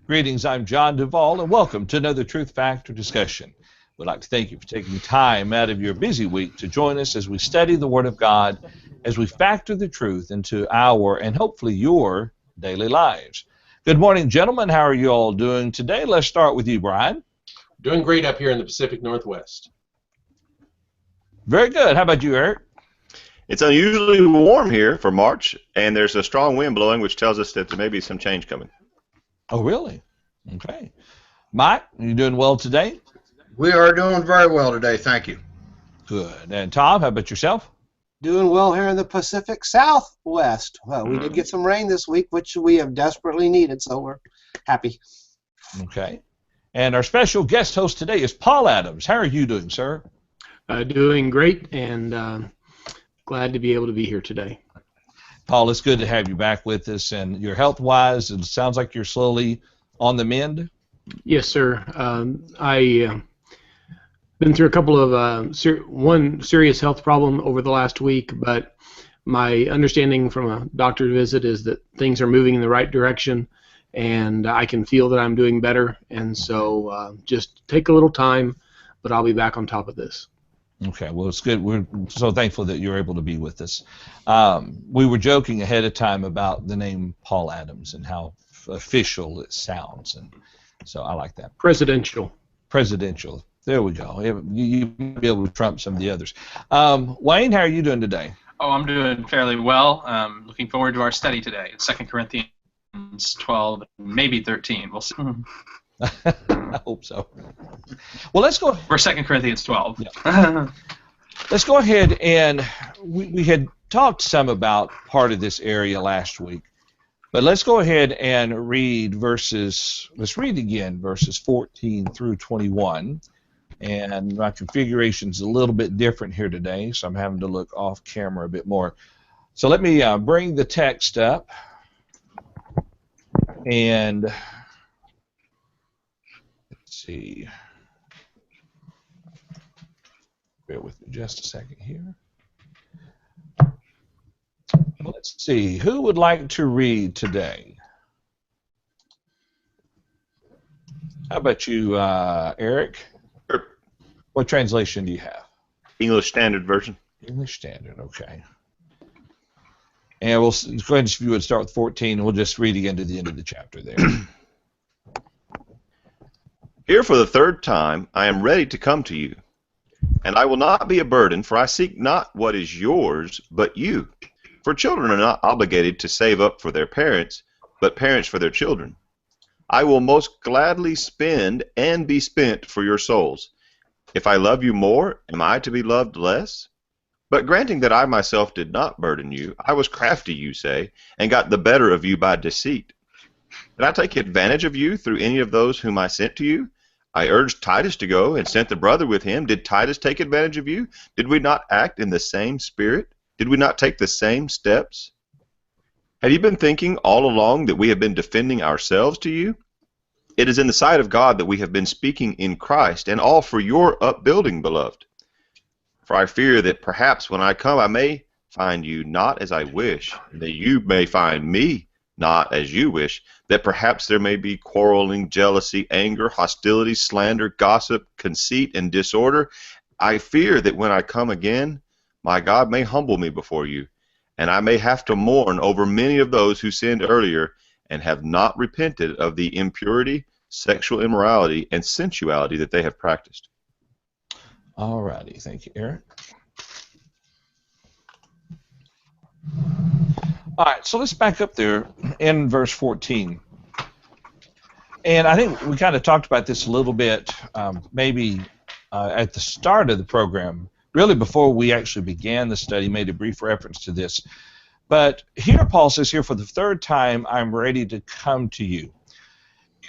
Greetings, I'm John Duvall, and welcome to another Truth Factor discussion. We'd like to thank you for taking time out of your busy week to join us as we study the Word of God, as we factor the truth into our and hopefully your daily lives. Good morning, gentlemen. How are you all doing today? Let's start with you, Brian. Doing great up here in the Pacific Northwest. Very good. How about you, Eric? It's unusually warm here for March, and there's a strong wind blowing, which tells us that there may be some change coming. Oh, really? Okay. Mike, are you doing well today? We are doing very well today, thank you. Good. And Tom, how about yourself? Doing well here in the Pacific Southwest. Well, we did get some rain this week, which we have desperately needed, so we're happy. Okay. And our special guest host today is Paul Adams. How are you doing, sir? Doing great, and glad to be able to be here today. Paul, it's good to have you back with us. And you're health-wise, it sounds like you're slowly on the mend. Yes, sir. I been through a couple of one serious health problem over the last week, but my understanding from a doctor's visit is that things are moving in the right direction, and I can feel that I'm doing better. And so just take a little time, but I'll be back on top of this. Okay, well, it's good. We're so thankful that you're able to be with us. We were joking ahead of time about the name Paul Adams and how official it sounds, and so I like that. Presidential. Presidential. There we go. You might be able to trump some of the others. Wayne, how are you doing today? Oh, I'm doing fairly well. Looking forward to our study today. It's 2 Corinthians 12, maybe 13. We'll see. I hope so. Well, let's go. For 2 Corinthians 12. Yeah. Let's go ahead and we had talked some about part of this area last week, but let's go ahead and read verses. Let's read again verses 14 through 21. And my configuration's a little bit different here today, so I'm having to look off camera a bit more. So let me bring the text up and. See. Bear with me just a second here. Let's see. Who would like to read today? How about you, Eric? Sure. What translation do you have? English Standard Version. English Standard, okay. And we'll go ahead and if you would start with 14, and we'll just read again to the end of the chapter there. Here for the third time I am ready to come to you, and I will not be a burden, for I seek not what is yours, but you. For children are not obligated to save up for their parents, but parents for their children. I will most gladly spend and be spent for your souls. If I love you more, am I to be loved less? But granting that I myself did not burden you, I was crafty, you say, and got the better of you by deceit. Did I take advantage of you through any of those whom I sent to you? I urged Titus to go and sent the brother with him. Did Titus take advantage of you? Did we not act in the same spirit? Did we not take the same steps? Have you been thinking all along that we have been defending ourselves to you? It is in the sight of God that we have been speaking in Christ, and all for your upbuilding, beloved. For I fear that perhaps when I come I may find you not as I wish, and that you may find me not as you wish, that perhaps there may be quarreling, jealousy, anger, hostility, slander, gossip, conceit, and disorder. I fear that when I come again, my God may humble me before you, and I may have to mourn over many of those who sinned earlier and have not repented of the impurity, sexual immorality, and sensuality that they have practiced. All righty. Thank you, Eric. All right, so let's back up there in verse 14. And I think we kind of talked about this a little bit maybe at the start of the program, really before we actually began the study, made a brief reference to this. But here Paul says here, for the third time, I'm ready to come to you.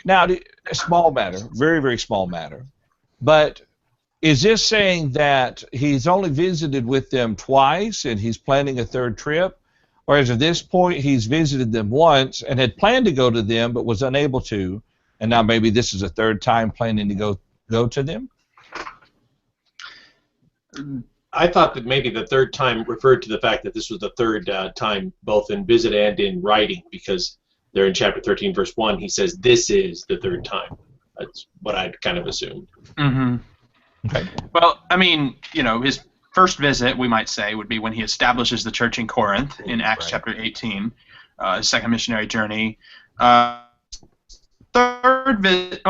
Now, a small matter, very, very small matter. But is this saying that he's only visited with them twice and he's planning a third trip? Or as of this point, he's visited them once and had planned to go to them but was unable to, and now maybe this is a third time planning to go to them? I thought that maybe the third time referred to the fact that this was the third time both in visit and in writing, because there in chapter 13, verse 1, he says this is the third time. That's what I'd kind of assumed. Mm-hmm. Okay. Well, I mean, his first visit, we might say, would be when he establishes the church in Corinth in Acts chapter 18, his second missionary journey. Third visit,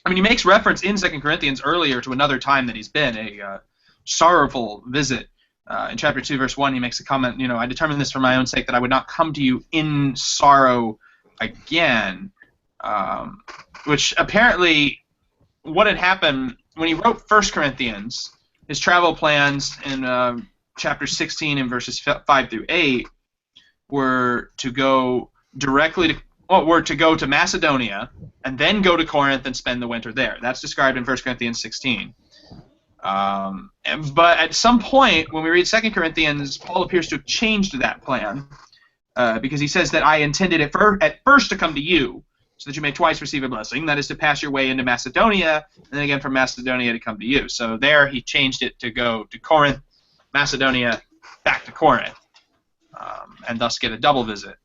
he makes reference in 2 Corinthians earlier to another time that he's been, a sorrowful visit. In chapter 2, verse 1, he makes a comment, I determined this for my own sake, that I would not come to you in sorrow again. Which apparently, what had happened when he wrote 1 Corinthians, his travel plans in chapter 16 and verses 5 through 8 were to go to Macedonia and then go to Corinth and spend the winter there. That's described in 1 Corinthians 16. But at some point, when we read 2 Corinthians, Paul appears to have changed that plan because he says that I intended at first to come to you, so that you may twice receive a blessing, that is to pass your way into Macedonia, and then again from Macedonia to come to you. So there he changed it to go to Corinth, Macedonia, back to Corinth, and thus get a double visit.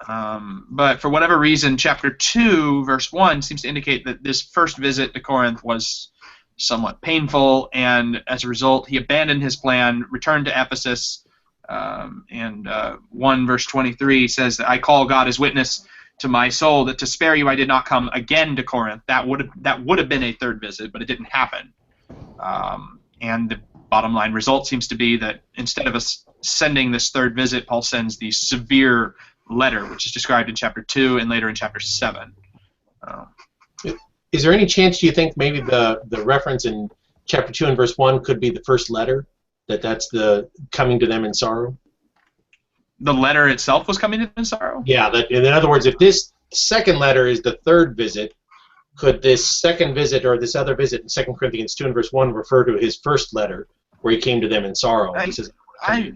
But for whatever reason, chapter 2, verse 1 seems to indicate that this first visit to Corinth was somewhat painful, and as a result, he abandoned his plan, returned to Ephesus, and 1 verse 23 says that I call God as witness to my soul that to spare you I did not come again to Corinth. That would have been a third visit, but it didn't happen. And the bottom line result seems to be that instead of us sending this third visit, Paul sends the severe letter, which is described in chapter 2 and later in chapter 7. Is there any chance, do you think, maybe the reference in chapter 2 and verse 1 could be the first letter, that's the coming to them in sorrow? The letter itself was coming to them in sorrow? Yeah, in other words, if this second letter is the third visit, could this second visit or this other visit in 2 Corinthians 2 and verse 1 refer to his first letter where he came to them in sorrow? He says, I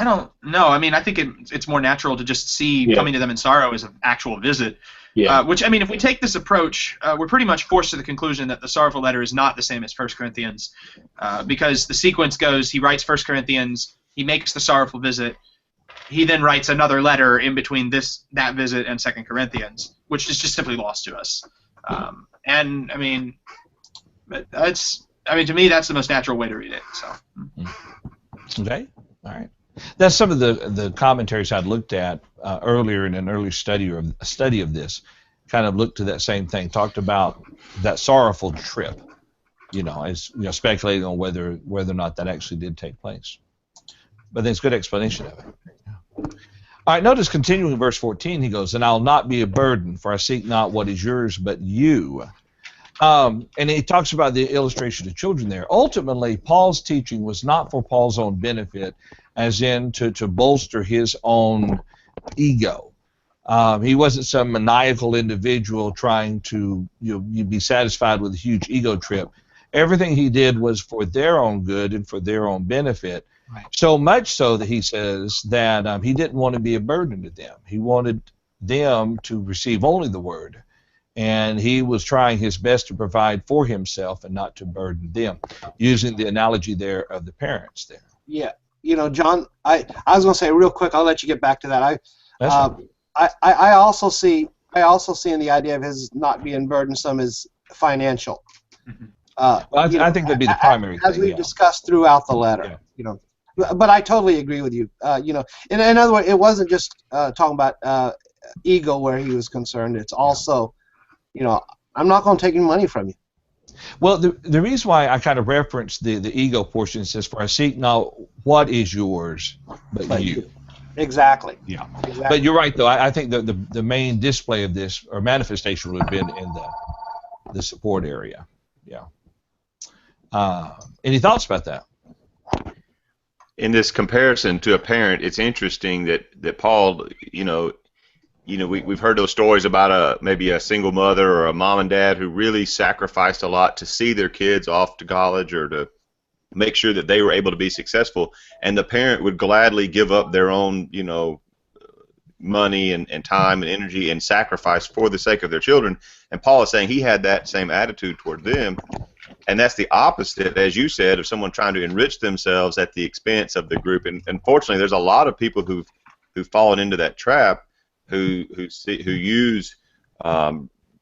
don't know. I mean, I think it's more natural to just see coming to them in sorrow as an actual visit. Yeah. Which, I mean, if we take this approach, we're pretty much forced to the conclusion that the sorrowful letter is not the same as 1 Corinthians, because the sequence goes, he writes 1 Corinthians, he makes the sorrowful visit, he then writes another letter in between that visit and 2 Corinthians, which is just simply lost to us. And, I mean, to me, that's the most natural way to read it. So. Okay, all right. That's some of the commentaries I'd looked at earlier in an early study of this, kind of looked to that same thing, talked about that sorrowful trip, speculating on whether or not that actually did take place. But I think it's a good explanation of it. All right, notice continuing in verse 14, he goes, and I'll not be a burden, for I seek not what is yours, but you. And he talks about the illustration of children there. Ultimately, Paul's teaching was not for Paul's own benefit, as in to bolster his own ego. He wasn't some maniacal individual trying to be satisfied with a huge ego trip. Everything he did was for their own good and for their own benefit. Right. So much so that he says that he didn't want to be a burden to them. He wanted them to receive only the word. And he was trying his best to provide for himself and not to burden them, using the analogy there of the parents there. Yeah. John, I was going to say real quick, I'll let you get back to that. I also see in the idea of his not being burdensome is financial. Mm-hmm. I think that'd be the primary as thing. we've discussed throughout the letter. Yeah. But I totally agree with you. In other words, it wasn't just talking about ego where he was concerned. It's also, I'm not going to take any money from you. Well, the reason why I kind of referenced the ego portion says, for I seek not what is yours, but you. Exactly. Yeah. Exactly. But you're right, though. I think the main display of this, or manifestation, would have been in the support area. Yeah. Any thoughts about that? In this comparison to a parent, it's interesting that Paul, we've heard those stories about maybe a single mother or a mom and dad who really sacrificed a lot to see their kids off to college or to make sure that they were able to be successful, and the parent would gladly give up their own, money and time and energy and sacrifice for the sake of their children. And Paul is saying he had that same attitude toward them. And that's the opposite, as you said, of someone trying to enrich themselves at the expense of the group. And unfortunately, there's a lot of people who've fallen into that trap. who use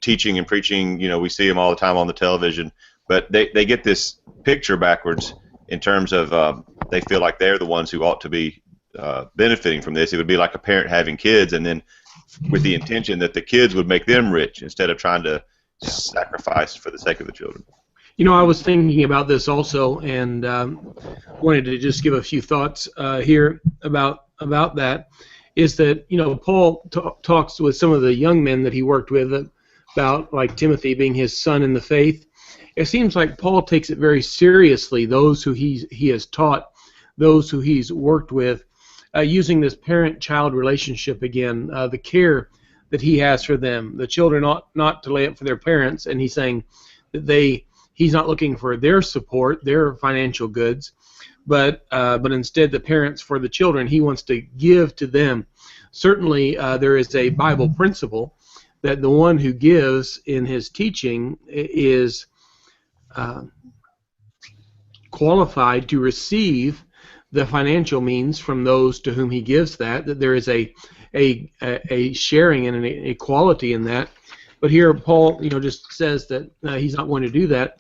teaching and preaching. We see them all the time on the television, but they get this picture backwards in terms of they feel like they're the ones who ought to be benefiting from this. It would be like a parent having kids, and then with the intention that the kids would make them rich instead of trying to sacrifice for the sake of the children. I was thinking about this also, and wanted to just give a few thoughts here about that. Is that Paul talks with some of the young men that he worked with about, like Timothy being his son in the faith. It seems like Paul takes it very seriously, those who he has taught, those who he's worked with, using this parent-child relationship again, the care that he has for them. The children ought not to lay up for their parents, and he's saying that he's not looking for their support, their financial goods, but instead the parents for the children. He wants to give to them. Certainly there is a Bible principle that the one who gives in his teaching is qualified to receive the financial means from those to whom he gives that there is a sharing and an equality in that. But here Paul just says that he's not going to do that.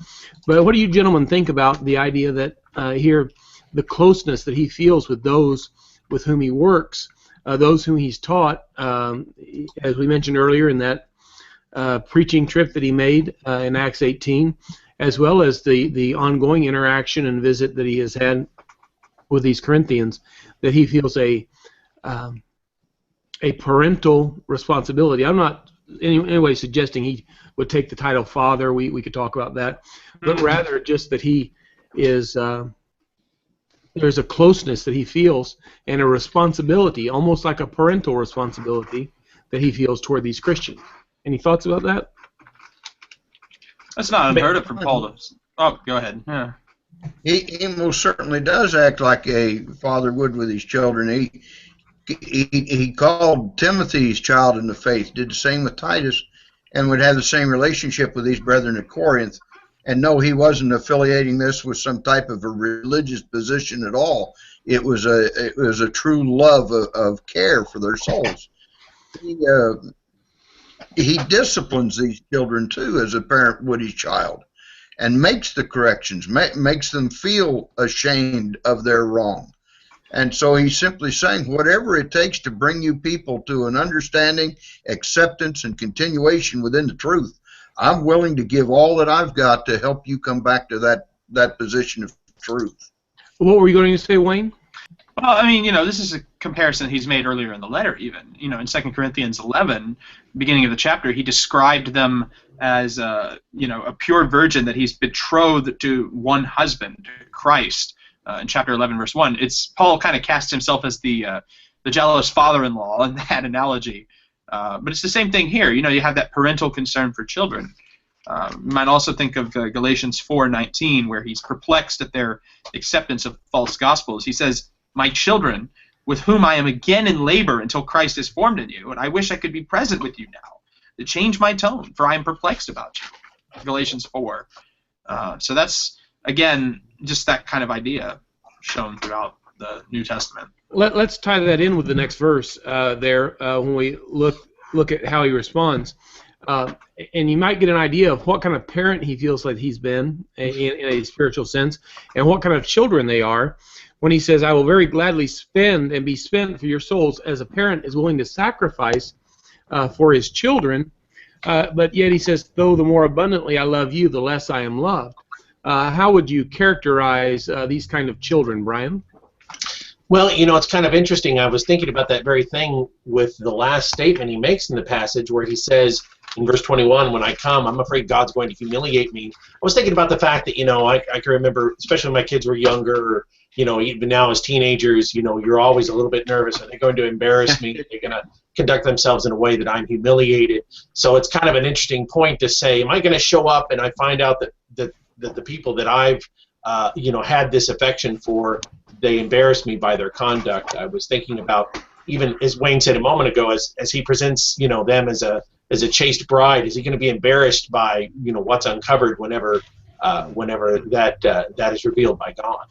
But what do you gentlemen think about the idea that here the closeness that he feels with those with whom he works, those whom he's taught, as we mentioned earlier in that preaching trip that he made in Acts 18, as well as the ongoing interaction and visit that he has had with these Corinthians, that he feels a parental responsibility. I'm not in any way suggesting he would take the title father. We could talk about that, but rather just that he is there's a closeness that he feels and a responsibility, almost like a parental responsibility, that he feels toward these Christians. Any thoughts about that? That's not unheard of for Paul to... Oh, go ahead. Yeah. He most certainly does act like a father would with his children. He called Timothy his child in the faith, did the same with Titus, and would have the same relationship with these brethren at Corinth. And no, he wasn't affiliating this with some type of a religious position at all. It was a true love of care for their souls. He disciplines these children too, as a parent would his child, and makes the corrections, makes them feel ashamed of their wrong. And so he's simply saying, whatever it takes to bring you people to an understanding, acceptance, and continuation within the truth, I'm willing to give all that I've got to help you come back to that position of truth. What were you going to say, Wayne? Well, I mean, this is a comparison he's made earlier in the letter, even. In 2 Corinthians 11, beginning of the chapter, he described them as, a pure virgin that he's betrothed to one husband, to Christ. In chapter 11, verse 1, Paul kind of casts himself as the jealous father-in-law in that analogy. But it's the same thing here. You have that parental concern for children. You might also think of Galatians 4:19, where he's perplexed at their acceptance of false gospels. He says, "My children, with whom I am again in labor until Christ is formed in you, and I wish I could be present with you now, to change my tone, for I am perplexed about you." Galatians 4. So that's, again, just that kind of idea shown throughout the New Testament. Let's tie that in with the next verse when we look at how he responds. And you might get an idea of what kind of parent he feels like he's been in a spiritual sense, and what kind of children they are when he says, "I will very gladly spend and be spent for your souls," as a parent is willing to sacrifice for his children. But yet he says, "Though the more abundantly I love you, the less I am loved." How would you characterize these kind of children, Brian? Well, it's kind of interesting. I was thinking about that very thing with the last statement he makes in the passage where he says in verse 21, "When I come, I'm afraid God's going to humiliate me." I was thinking about the fact that, I can remember, especially when my kids were younger, even now as teenagers, you're always a little bit nervous. Are they going to embarrass me? Are they going to conduct themselves in a way that I'm humiliated? So it's kind of an interesting point to say, am I going to show up and I find out that the people that I've had this affection for, they embarrass me by their conduct? I was thinking about, even as Wayne said a moment ago, as he presents them as a chaste bride, is he going to be embarrassed by what's uncovered whenever that is revealed by God?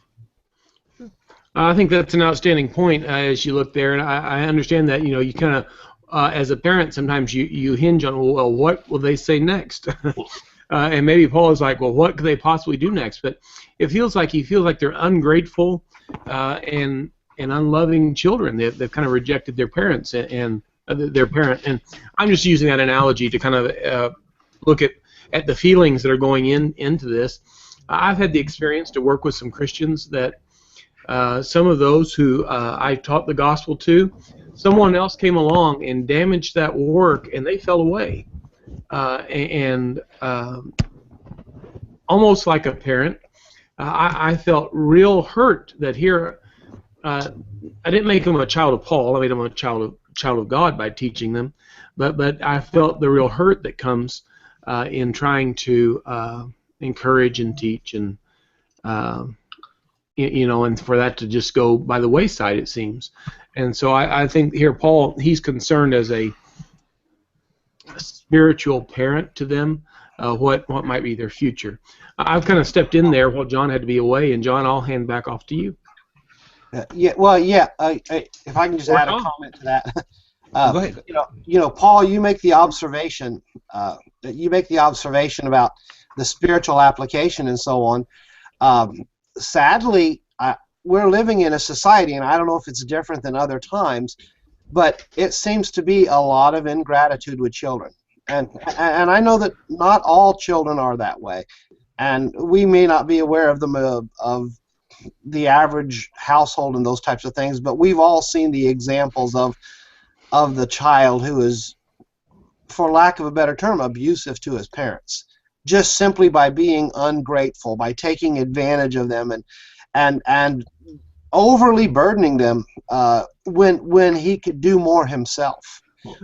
I think that's an outstanding point as you look there, and I understand that you kind as a parent, sometimes you hinge on, well, what will they say next? And maybe Paul is like, well, what could they possibly do next? But it feels like he feels like they're ungrateful and unloving children. They've kind of rejected their parents and their parent. And I'm just using that analogy to kind of look at the feelings that are going into this. I've had the experience to work with some Christians that some of those who I taught the gospel to, someone else came along and damaged that work, and they fell away. And almost like a parent, I felt real hurt that here I didn't make them a child of Paul. I made them a child of God by teaching them, but I felt the real hurt that comes in trying to encourage and teach, and and for that to just go by the wayside, it seems. And so I think here Paul, he's concerned as a spiritual parent to them, what might be their future. I've kind of stepped in there while John had to be away, and John, I'll hand back off to you. If I can just add a comment to that. Go ahead. Paul, you make the observation about the spiritual application and so on. Sadly, we're living in a society, and I don't know if it's different than other times, but it seems to be a lot of ingratitude with children. And I know that not all children are that way, and we may not be aware of them of the average household and those types of things, but we've all seen the examples of the child who is, for lack of a better term, abusive to his parents, just simply by being ungrateful, by taking advantage of them and overly burdening them when he could do more himself,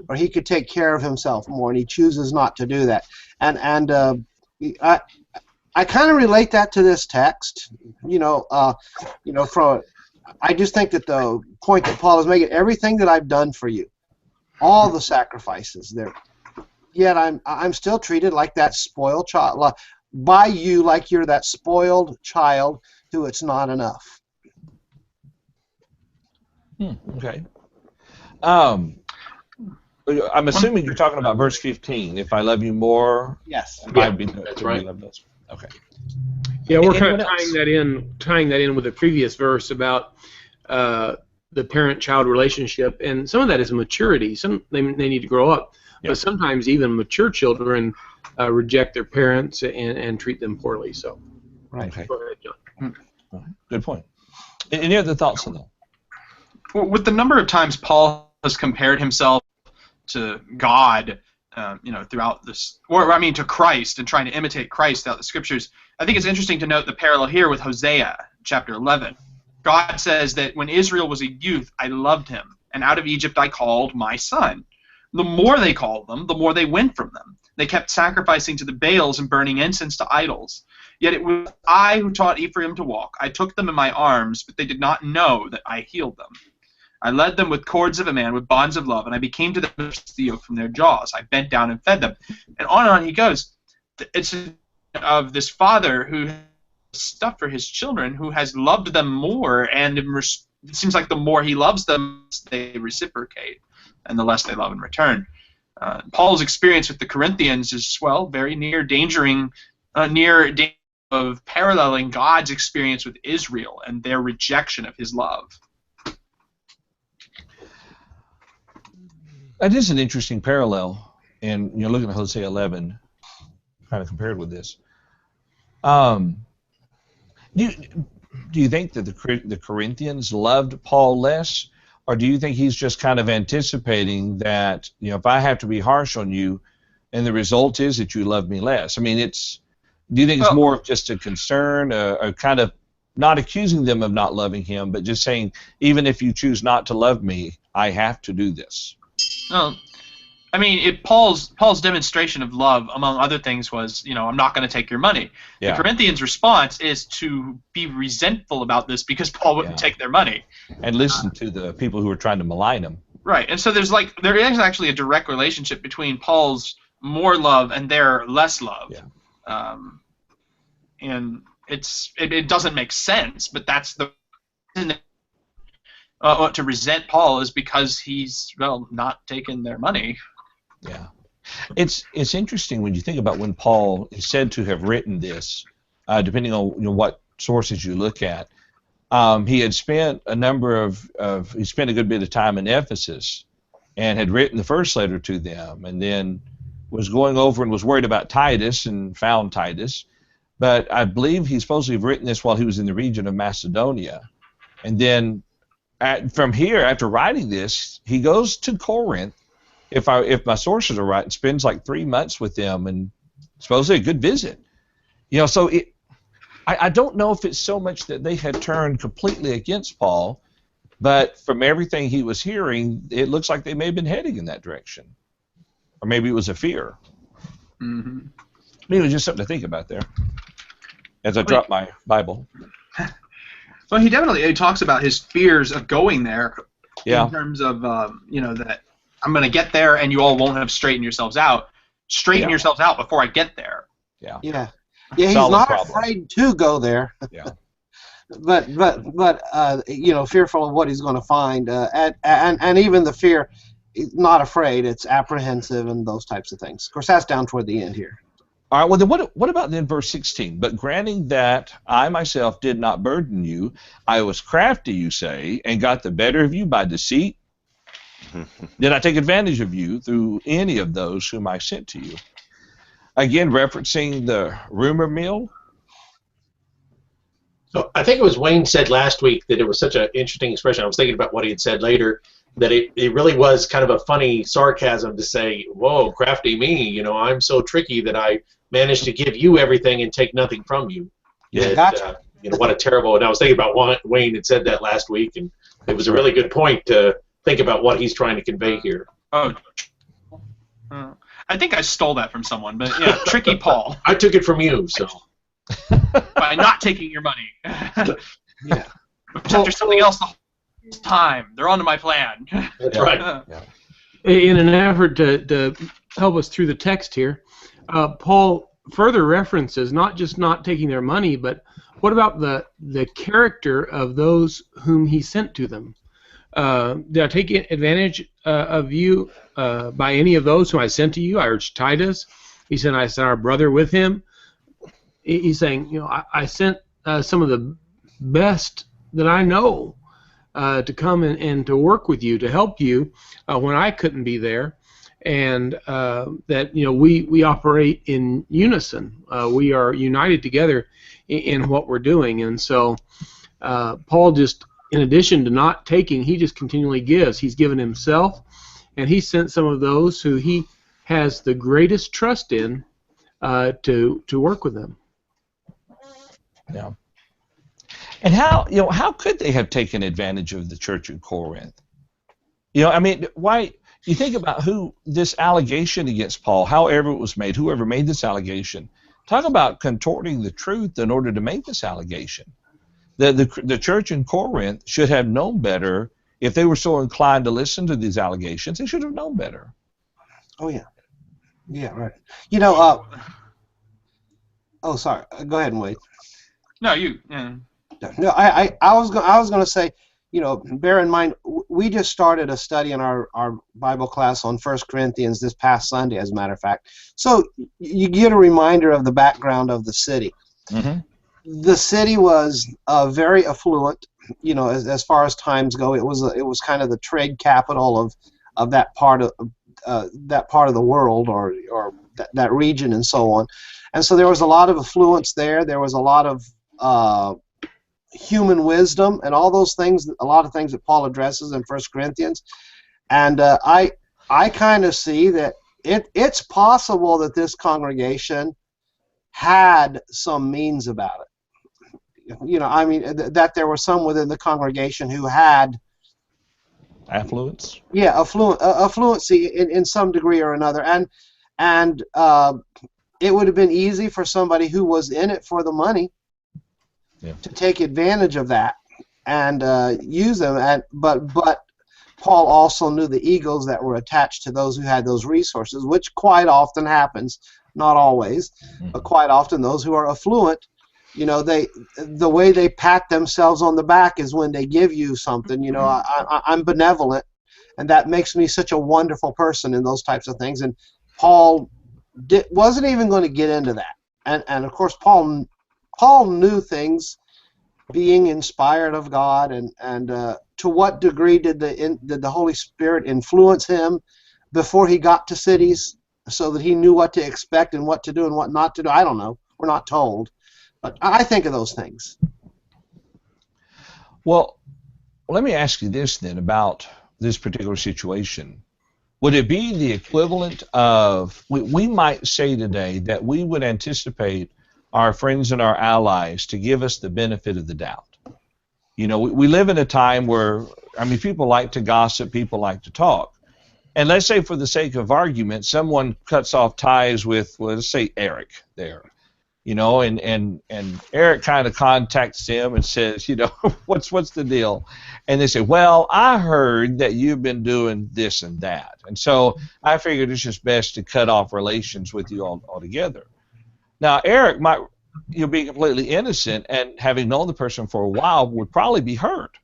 or he could take care of himself more, and he chooses not to do that. And I kind of relate that to this text. I just think that the point that Paul is making, everything that I've done for you, all the sacrifices there, yet I'm still treated like that spoiled child by you, like you're that spoiled child who it's not enough. Okay. I'm assuming you're talking about verse 15. If I love you more, yes, that's right. Okay. Yeah, we're kind of tying that in with the previous verse about the parent-child relationship, and some of that is maturity. They need to grow up, but sometimes even mature children reject their parents and treat them poorly. So, right. Okay. Go ahead, John. Good point. Any other thoughts on that? Well, with the number of times Paul has compared himself to God, throughout this, to Christ, and trying to imitate Christ throughout the Scriptures, I think it's interesting to note the parallel here with Hosea, chapter 11. God says that when Israel was a youth, I loved him, and out of Egypt I called my son. The more they called them, the more they went from them. They kept sacrificing to the Baals and burning incense to idols. Yet it was I who taught Ephraim to walk. I took them in my arms, but they did not know that I healed them. I led them with cords of a man, with bonds of love, and I became to them the yoke from their jaws. I bent down and fed them. And on he goes. It's of this father who has stuff for his children, who has loved them more, and it seems like the more he loves them, they reciprocate, and the less they love in return. Paul's experience with the Corinthians is, very near of paralleling God's experience with Israel and their rejection of his love. That is an interesting parallel, and looking at Hosea 11, kind of compared with this. Do you think that the Corinthians loved Paul less, or do you think he's just kind of anticipating that if I have to be harsh on you, and the result is that you love me less? I mean, do you think it's more of just a concern, or kind of not accusing them of not loving him, but just saying, even if you choose not to love me, I have to do this? Well, I mean, Paul's demonstration of love, among other things, was, I'm not going to take your money. Yeah. The Corinthians' response is to be resentful about this because Paul wouldn't take their money. And listen to the people who were trying to malign him. Right, and so there is actually a direct relationship between Paul's more love and their less love. Yeah. And it doesn't make sense, but that's the to resent Paul is because he's not taking their money. Yeah, it's interesting when you think about when Paul is said to have written this, depending on what sources you look at. He had spent a good bit of time in Ephesus, and had written the first letter to them, and then was going over and was worried about Titus and found Titus. But I believe he's supposed to have written this while he was in the region of Macedonia, and then from here, after writing this, he goes to Corinth, if my sources are right, and spends like 3 months with them, and supposedly a good visit. So I don't know if it's so much that they had turned completely against Paul, but from everything he was hearing, it looks like they may have been heading in that direction. Or maybe it was a fear. Mm-hmm. Maybe it was just something to think about there as I drop my Bible. Well, he talks about his fears of going there in terms of, that I'm going to get there and you all won't have straightened yourselves out. Straighten yourselves out before I get there. Yeah. Yeah, he's not afraid to go there. Yeah. but fearful of what he's going to find, and even the fear, not afraid, it's apprehensive and those types of things. Of course, that's down toward the end here. All right, well, then what about then verse 16? But granting that I myself did not burden you, I was crafty, you say, and got the better of you by deceit. Did I take advantage of you through any of those whom I sent to you? Again, referencing the rumor mill. So I think it was Wayne said last week that it was such an interesting expression. I was thinking about what he had said later, that it really was kind of a funny sarcasm to say, whoa, crafty me, I'm so tricky that I managed to give you everything and take nothing from you. Yeah, gotcha. What a terrible, and I was thinking about what Wayne had said that last week, and it was a really good point to think about what he's trying to convey here. Oh, I think I stole that from someone, but yeah, tricky Paul. I took it from you, so. By not taking your money. Yeah. There's something else the whole time. They're onto my plan. That's right. Yeah. In an effort to help us through the text here, Paul further references not just not taking their money, but what about the character of those whom he sent to them? Did I take advantage of you by any of those whom I sent to you? I urged Titus. He said, I sent our brother with him. He's saying, I sent some of the best that I know to come and to work with you, to help you when I couldn't be there, and that we operate in unison. We are united together in what we're doing, and so Paul just, in addition to not taking, he just continually gives. He's given himself, and he sent some of those who he has the greatest trust in to work with them. Yeah. And how could they have taken advantage of the church in Corinth? Why? You think about who this allegation against Paul, however it was made, whoever made this allegation. Talk about contorting the truth in order to make this allegation. The church in Corinth should have known better. If they were so inclined to listen to these allegations, they should have known better. Oh yeah. Yeah, right. Oh, sorry. Go ahead and wait. No, you. No, I was going to say, bear in mind, we just started a study in our Bible class on 1 Corinthians this past Sunday, as a matter of fact. So you get a reminder of the background of the city. Mm-hmm. The city was very affluent, as far as times go. It was kind of the trade capital of that part of the world, or that region, and so on. And so there was a lot of affluence there. There was a lot of human wisdom and all those things, a lot of things that Paul addresses in 1 Corinthians. And I kind of see that it's possible that this congregation had some means about it. That there were some within the congregation who had affluence. Yeah, affluency in some degree or another, and it would have been easy for somebody who was in it for the money to take advantage of that and use them. But Paul also knew the egos that were attached to those who had those resources, which quite often happens, not always, but quite often those who are affluent You know, the way they pat themselves on the back is when they give you something. You know, I'm benevolent, and that makes me such a wonderful person in those types of things. And Paul wasn't even going to get into that. And of course, Paul knew things, being inspired of God, and to what degree did the Holy Spirit influence him before he got to cities, so that he knew what to expect and what to do and what not to do? I don't know. We're not told. But I think of those things. Well, let me ask you this then about this particular situation. Would it be the equivalent of, we might say today that we would anticipate our friends and our allies to give us the benefit of the doubt? You know, we live in a time where, I mean, people like to gossip, people like to talk. And let's say, for the sake of argument, someone cuts off ties with, well, let's say Eric there. You know, and Eric kind of contacts him and says, you know, what's the deal? And they say, well, I heard that you've been doing this and that, and so I figured it's just best to cut off relations with you altogether. Now, Eric might, you know, be completely innocent, and having known the person for a while, would probably be hurt,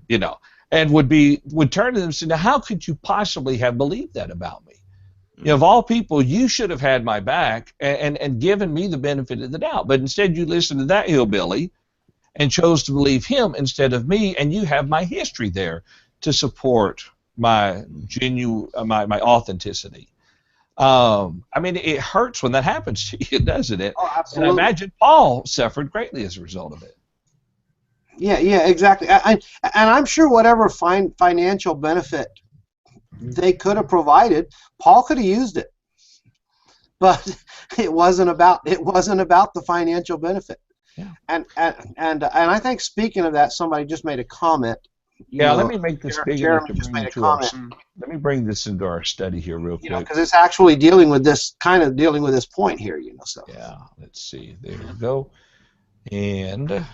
you know, and would turn to them and say, now, how could you possibly have believed that about me? You know, of all people, you should have had my back and given me the benefit of the doubt. But instead, you listened to that hillbilly and chose to believe him instead of me, and you have my history there to support my my authenticity. I mean, it hurts when that happens to you, doesn't it? Oh, absolutely. And I imagine Paul suffered greatly as a result of it. Yeah, exactly. And I'm sure whatever financial benefit they could have provided, Paul could have used it, but it wasn't about the financial benefit. Yeah. And I think, speaking of that, somebody just made a comment. Let me make this big enough to bring into our. Let me bring this into our study here real quick. Because it's actually dealing with this point here. You know, so. Yeah. Let's see. There we go. And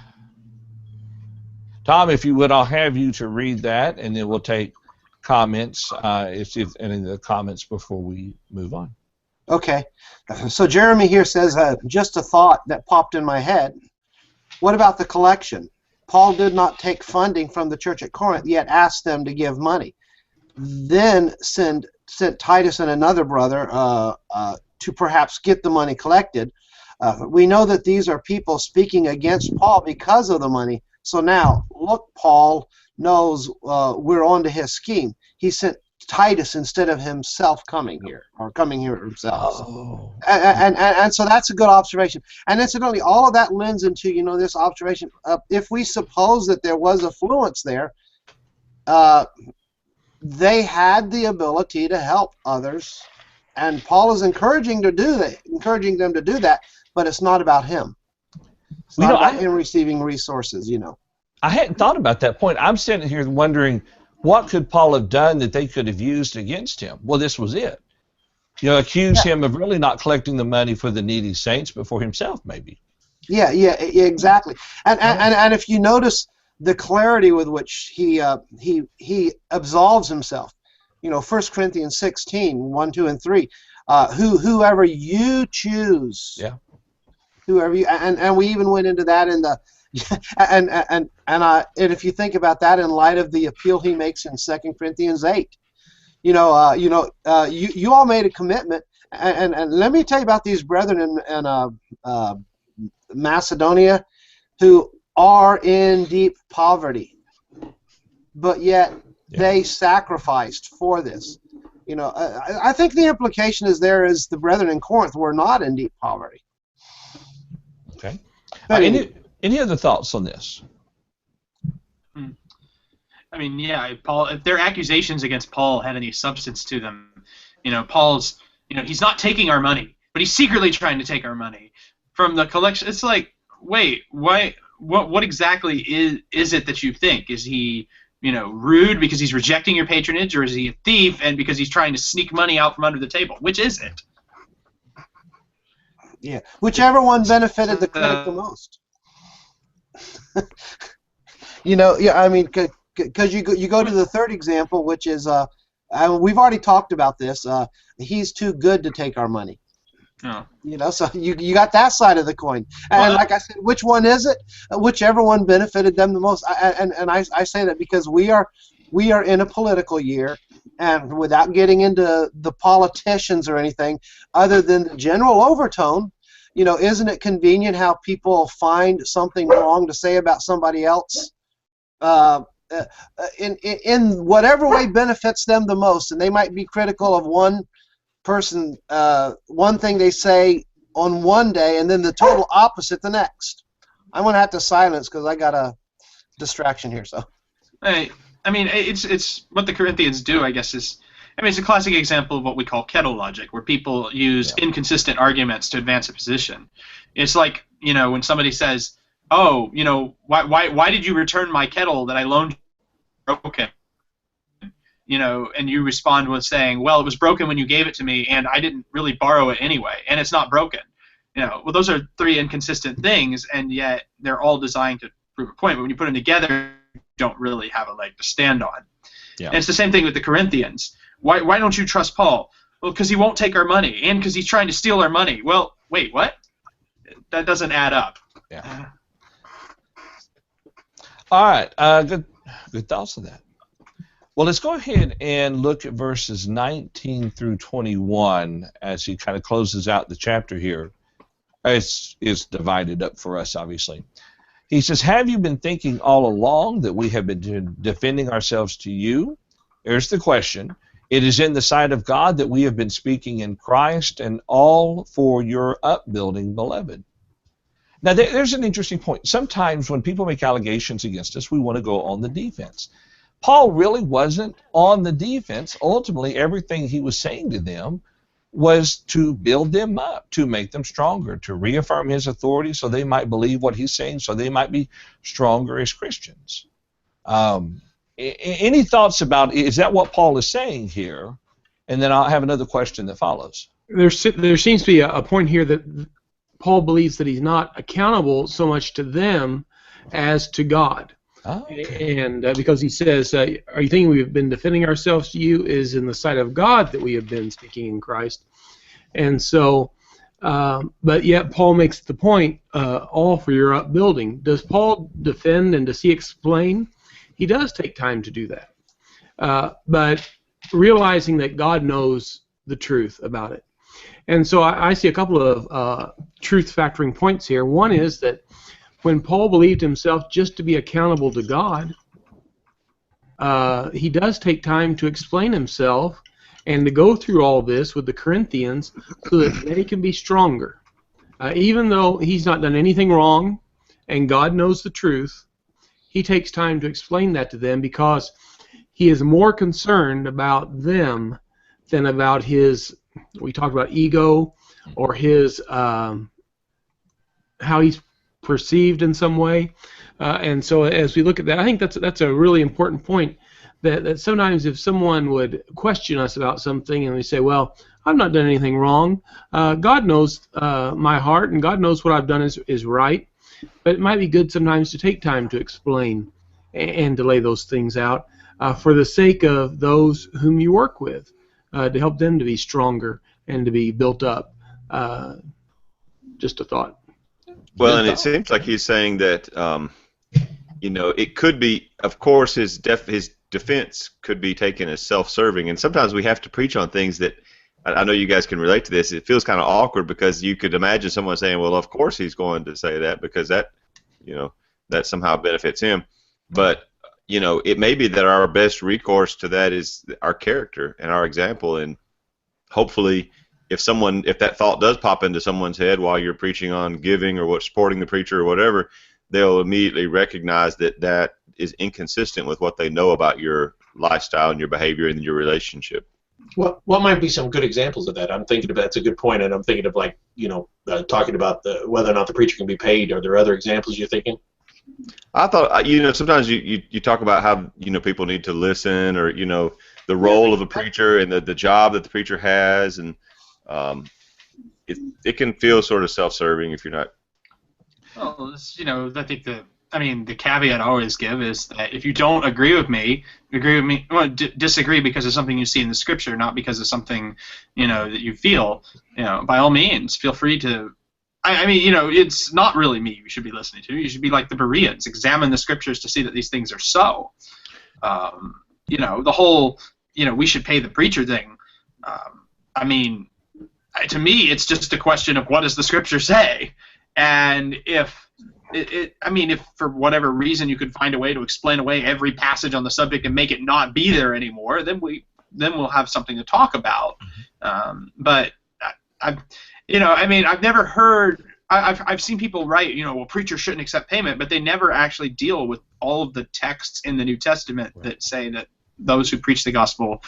Tom, if you would, I'll have you to read that, and then we'll take comments, if any of the comments before we move on. Okay. So Jeremy here says, just a thought that popped in my head. What about the collection? Paul did not take funding from the church at Corinth, yet asked them to give money. Then sent Titus and another brother to perhaps get the money collected. We know that these are people speaking against Paul because of the money. So now, look, Paul knows we're onto his scheme. He sent Titus instead of himself coming here himself. Oh. And so that's a good observation. And incidentally, all of that lends into, you know, this observation. If we suppose that there was affluence there, they had the ability to help others, and Paul is encouraging them to do that. But it's not about him. It's not about him receiving resources, you know. I hadn't thought about that point. I'm sitting here wondering, what could Paul have done that they could have used against him? Well, this was it. You know, accuse him of really not collecting the money for the needy saints, but for himself, maybe. Yeah, exactly. And if you notice the clarity with which he absolves himself, you know, 1 Corinthians 16, 1, 2, and 3, whoever you choose. Yeah. Whoever you, and we even went into that in the. And if you think about that in light of the appeal he makes in 2 Corinthians 8, you all made a commitment, and let me tell you about these brethren in Macedonia who are in deep poverty, but yet they sacrificed for this. You know, I think the implication is the brethren in Corinth were not in deep poverty. Okay. Any other thoughts on this? I mean, yeah, Paul. If their accusations against Paul had any substance to them, you know, Paul's, you know, he's not taking our money, but he's secretly trying to take our money from the collection. It's like, wait, why? What exactly is it that you think? Is he, you know, rude because he's rejecting your patronage, or is he a thief and because he's trying to sneak money out from under the table? Which is it? Yeah, whichever one benefited the critic the most. You know, I mean, because you go to the third example, which is we've already talked about this. He's too good to take our money. Oh. You know, so you got that side of the coin. And Well, like I said, which one is it? Whichever one benefited them the most. I say that because we are in a political year, and without getting into the politicians or anything, other than the general overtone, you know, isn't it convenient how people find something wrong to say about somebody else? In whatever way benefits them the most, and they might be critical of one person, one thing they say on one day, and then the total opposite the next. I'm gonna have to silence because I got a distraction here. So, I mean, it's what the Corinthians do, I guess, is. I mean, it's a classic example of what we call kettle logic, where people use inconsistent arguments to advance a position. It's like, you know, when somebody says, "Oh, you know, why did you return my kettle that I loaned you broken?" You know, and you respond with saying, "Well, it was broken when you gave it to me, and I didn't really borrow it anyway, and it's not broken." You know, well, those are three inconsistent things, and yet they're all designed to prove a point. But when you put them together, you don't really have a leg to stand on. Yeah. And it's the same thing with the Corinthians. Why don't you trust Paul? Well, because he won't take our money, and because he's trying to steal our money. Well, wait, what? That doesn't add up. Yeah. All right. Good thoughts on that. Well, let's go ahead and look at verses 19 through 21 as he kind of closes out the chapter here. It's divided up for us, obviously. He says, "Have you been thinking all along that we have been defending ourselves to you?" Here's the question. "It is in the sight of God that we have been speaking in Christ, and all for your upbuilding, beloved." Now, there's an interesting point. Sometimes when people make allegations against us, we want to go on the defense. Paul really wasn't on the defense. Ultimately, everything he was saying to them was to build them up, to make them stronger, to reaffirm his authority so they might believe what he's saying, so they might be stronger as Christians. Any thoughts about, is that what Paul is saying here? And then I'll have another question that follows. There seems to be a point here that Paul believes that he's not accountable so much to them as to God. Oh, okay. And because he says, "Are you thinking we've been defending ourselves to you? Is in the sight of God that we have been speaking in Christ." And so, but yet Paul makes the point, all for your upbuilding. Does Paul defend and does he explain? He does take time to do that. But realizing that God knows the truth about it. And so I see a couple of truth factoring points here. One is that when Paul believed himself just to be accountable to God, he does take time to explain himself and to go through all this with the Corinthians so that they can be stronger. Even though he's not done anything wrong and God knows the truth, he takes time to explain that to them because he is more concerned about them than about his, we talked about ego or his, how he's perceived in some way. And so as we look at that, I think that's a really important point, that sometimes if someone would question us about something and we say, well, I've not done anything wrong. God knows my heart, and God knows what I've done is right. But it might be good sometimes to take time to explain and to lay those things out for the sake of those whom you work with, to help them to be stronger and to be built up. Just a thought. Well, and it seems like he's saying that, you know, it could be, of course, his defense could be taken as self-serving, and sometimes we have to preach on things that, I know you guys can relate to this, it feels kind of awkward because you could imagine someone saying, well, of course he's going to say that because that, you know, that somehow benefits him. But, you know, it may be that our best recourse to that is our character and our example, and hopefully if that thought does pop into someone's head while you're preaching on giving or supporting the preacher or whatever, they'll immediately recognize that that is inconsistent with what they know about your lifestyle and your behavior and your relationship. What might be some good examples of that? I'm thinking of that's a good point, and I'm thinking of, like, you know, talking about whether or not the preacher can be paid. Are there other examples you're thinking? I thought, you know, sometimes you talk about how, you know, people need to listen, or, you know, the role of a preacher and the job that the preacher has, and it can feel sort of self-serving if you're not. Well, you know, I think the I mean, the caveat I always give is that if you don't agree with me, well, disagree because of something you see in the scripture, not because of something, that you feel. By all means, feel free to. I mean, it's not really me you should be listening to. You should be like the Bereans, examine the scriptures to see that these things are so. The whole, we should pay the preacher thing. I mean, to me, it's just a question of what does the scripture say, and if if for whatever reason you could find a way to explain away every passage on the subject and make it not be there anymore, then we'll have something to talk about. But I've never heard. I've seen people write, well, preachers shouldn't accept payment, but they never actually deal with all of the texts in the New Testament that say that those who preach the gospel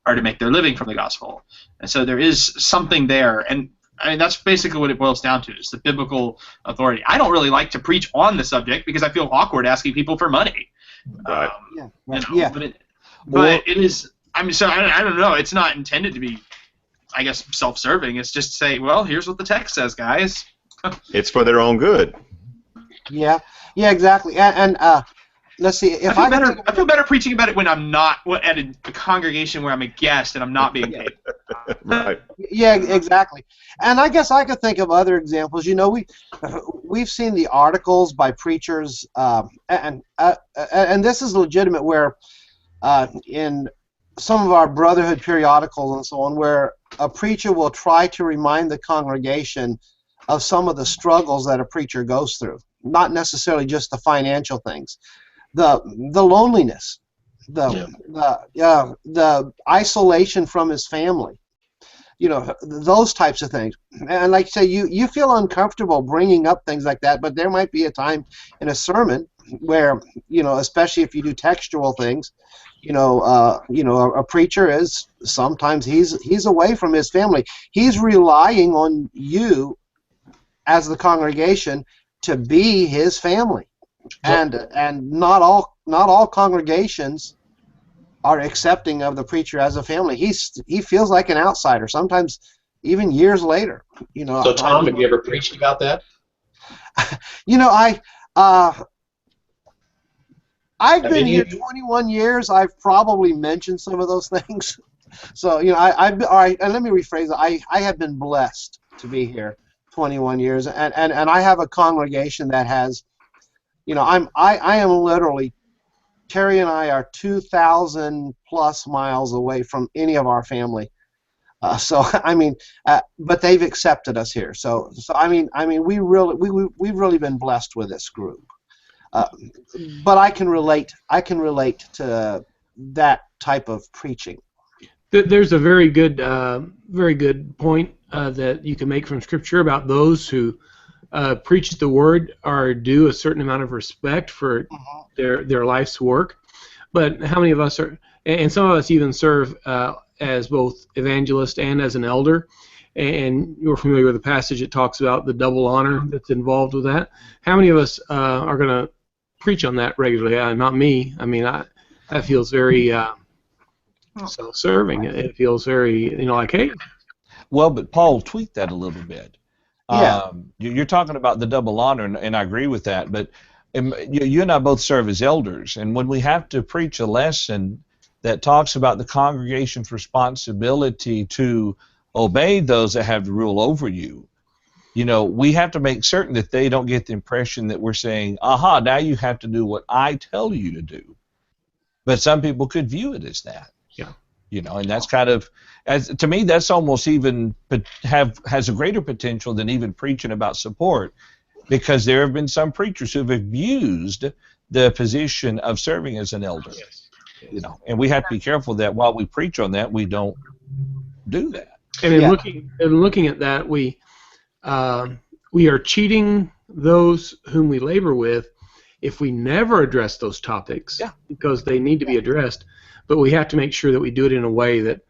are to make their living from the gospel. And so there is something there, and I mean that's basically what it boils down to, is the biblical authority. I don't really like to preach on the subject because I feel awkward asking people for money. Right. But it is. I mean, so I don't know. It's not intended to be, I guess, self-serving. It's just to say, well, here's what the text says, guys. It's for their own good. Yeah, exactly. And let's see. If I feel better preaching about it when I'm not at a congregation where I'm a guest and I'm not being paid. Right. Yeah, exactly. And I guess I could think of other examples. We've seen the articles by preachers, and this is legitimate, where in some of our brotherhood periodicals and so on, where a preacher will try to remind the congregation of some of the struggles that a preacher goes through, not necessarily just the financial things, the loneliness, the isolation from his family, those types of things. And like you say, you feel uncomfortable bringing up things like that, but there might be a time in a sermon where, especially if you do textual things, a preacher is sometimes he's away from his family. He's relying on you as the congregation to be his family, and not all congregations are accepting of the preacher as a family. He feels like an outsider, sometimes even years later. So Tom, have you ever preached about that? I've been here 21 years. I've probably mentioned some of those things. So all right, and let me rephrase it. I have been blessed to be here 21 years, and I have a congregation that has, I am literally, Terry and I are 2,000 plus miles away from any of our family. But they've accepted us here. So we've really been blessed with this group. But I can relate to that type of preaching. There's a very good point that you can make from Scripture about those who preach the word are due a certain amount of respect for their life's work. But how many of us are, and some of us even serve as both evangelist and as an elder, and you're familiar with the passage that talks about the double honor that's involved with that. How many of us are going to preach on that regularly? Not me. I mean, that feels very self-serving. It feels very, like, hey. Well, but Paul tweaked that a little bit. Yeah. You're talking about the double honor, and I agree with that. But you and I both serve as elders, and when we have to preach a lesson that talks about the congregation's responsibility to obey those that have to rule over you, we have to make certain that they don't get the impression that we're saying, aha, now you have to do what I tell you to do. But some people could view it as that. Yeah. And that's kind of, to me, that's almost even has a greater potential than even preaching about support, because there have been some preachers who have abused the position of serving as an elder. Yes. And we have to be careful that while we preach on that, we don't do that. And in looking at that, we are cheating those whom we labor with if we never address those topics, because they need to be addressed. But we have to make sure that we do it in a way that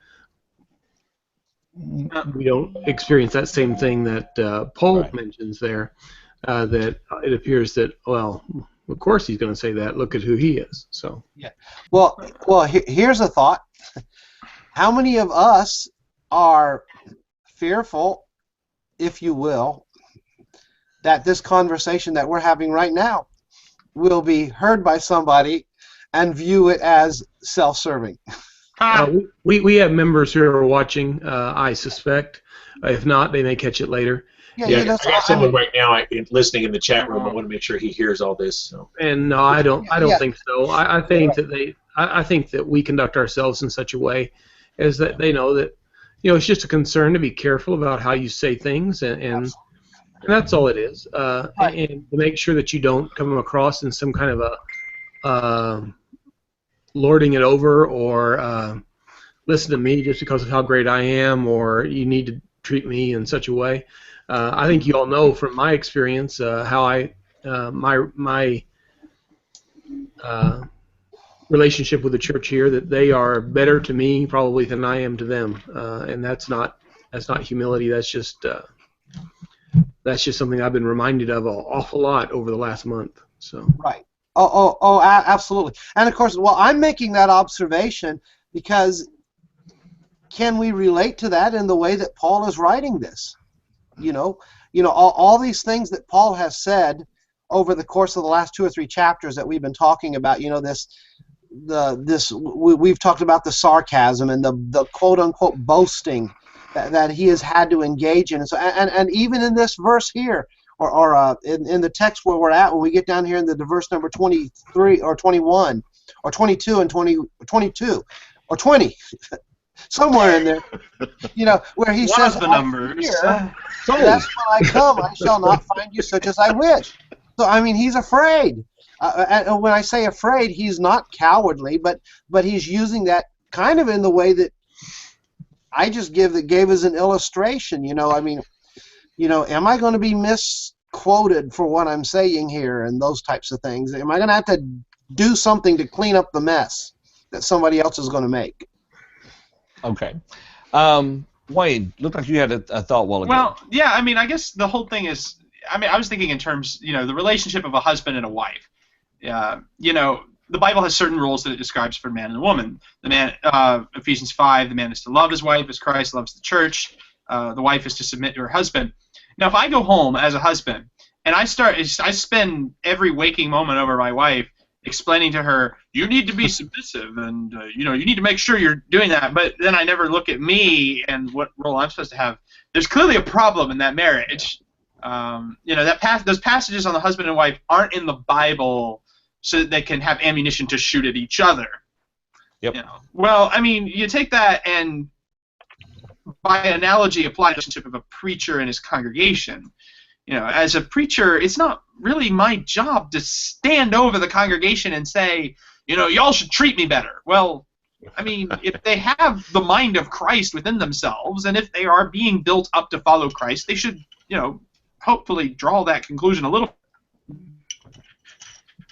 we don't experience that same thing that Paul mentions there, that it appears that, well, of course he's going to say that. Look at who he is. So. Yeah. Well. Here's a thought. How many of us are fearful, if you will, that this conversation that we're having right now will be heard by somebody and view it as self-serving. We have members who are watching, I suspect. If not, they may catch it later. Yeah, I got someone right now listening in the chat room. I want to make sure he hears all this. So. And no, I don't think so. I think that I think that we conduct ourselves in such a way as that they know that, it's just a concern to be careful about how you say things, and that's all it is. And to make sure that you don't come across in some kind of a lording it over, or listen to me just because of how great I am, or you need to treat me in such a way. I think you all know from my experience how my relationship with the church here, that they are better to me probably than I am to them, and that's not humility. That's just something I've been reminded of an awful lot over the last month. So right. Absolutely. And of course, well, I'm making that observation because can we relate to that in the way that Paul is writing this? All these things that Paul has said over the course of the last 2 or 3 chapters that we've been talking about. We've talked about the sarcasm and the quote unquote boasting that he has had to engage in. And so, and even in this verse here, or in the text where we're at, when we get down here in the verse number 23 or 21 or 22 and 22 or 20. Somewhere in there, where he says, the numbers. So that's when I come, I shall not find you such as I wish. So, he's afraid. And when I say afraid, he's not cowardly, but he's using that kind of in the way that I just gave as an illustration. Am I going to be misquoted for what I'm saying here and those types of things? Am I going to have to do something to clean up the mess that somebody else is going to make? Okay. Wayne, looked like you had a thought while ago. Well, yeah, I guess the whole thing is, I was thinking in terms, the relationship of a husband and a wife. The Bible has certain rules that it describes for a man and a woman. The man, Ephesians 5, the man is to love his wife as Christ loves the church. The wife is to submit to her husband. Now, if I go home as a husband and I spend every waking moment over my wife explaining to her, you need to be submissive, and you need to make sure you're doing that. But then I never look at me and what role I'm supposed to have. There's clearly a problem in that marriage. Those passages on the husband and wife aren't in the Bible so that they can have ammunition to shoot at each other. Yep. Well, you take that and by analogy apply the relationship of a preacher and his congregation. As a preacher, it's not really my job to stand over the congregation and say, y'all should treat me better. Well, if they have the mind of Christ within themselves, and if they are being built up to follow Christ, they should, hopefully draw that conclusion a little.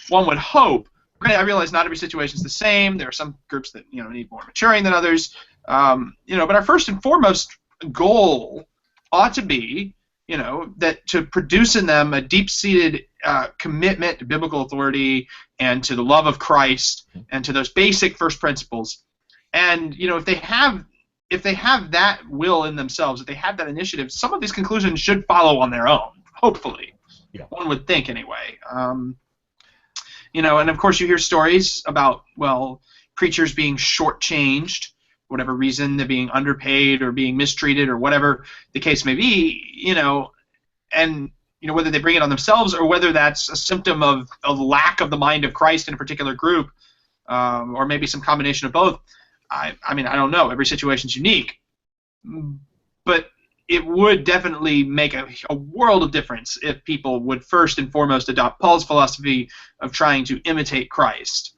One would hope. Granted, I realize not every situation is the same. There are some groups that need more maturing than others. But our first and foremost goal ought to be, that to produce in them a deep-seated commitment to biblical authority and to the love of Christ and to those basic first principles. And if they have that will in themselves, if they have that initiative, some of these conclusions should follow on their own. Hopefully, one would think anyway. And of course you hear stories about preachers being shortchanged. Whatever reason, they're being underpaid or being mistreated or whatever the case may be, and whether they bring it on themselves or whether that's a symptom of a lack of the mind of Christ in a particular group, or maybe some combination of both. I don't know. Every situation's unique, but it would definitely make a world of difference if people would first and foremost adopt Paul's philosophy of trying to imitate Christ.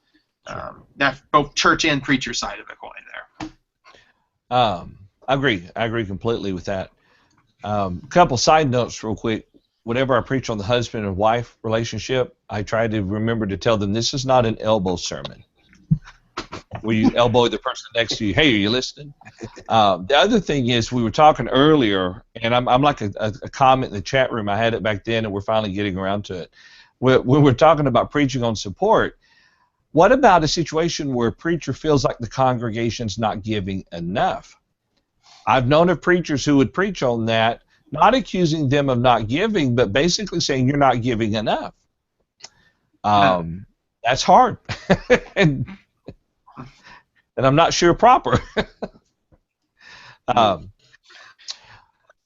That's both church and preacher side of the coin there. I agree completely with that. Couple side notes real quick. Whenever I preach on the husband and wife relationship, I try to remember to tell them this is not an elbow sermon where you elbow the person next to you. Hey, are you listening? The other thing is we were talking earlier, and I'm like a comment in the chat room. I had it back then, and we're finally getting around to it. When we're talking about preaching on support, what about a situation where a preacher feels like the congregation's not giving enough? I've known of preachers who would preach on that, not accusing them of not giving, but basically saying you're not giving enough. That's hard, and I'm not sure proper. All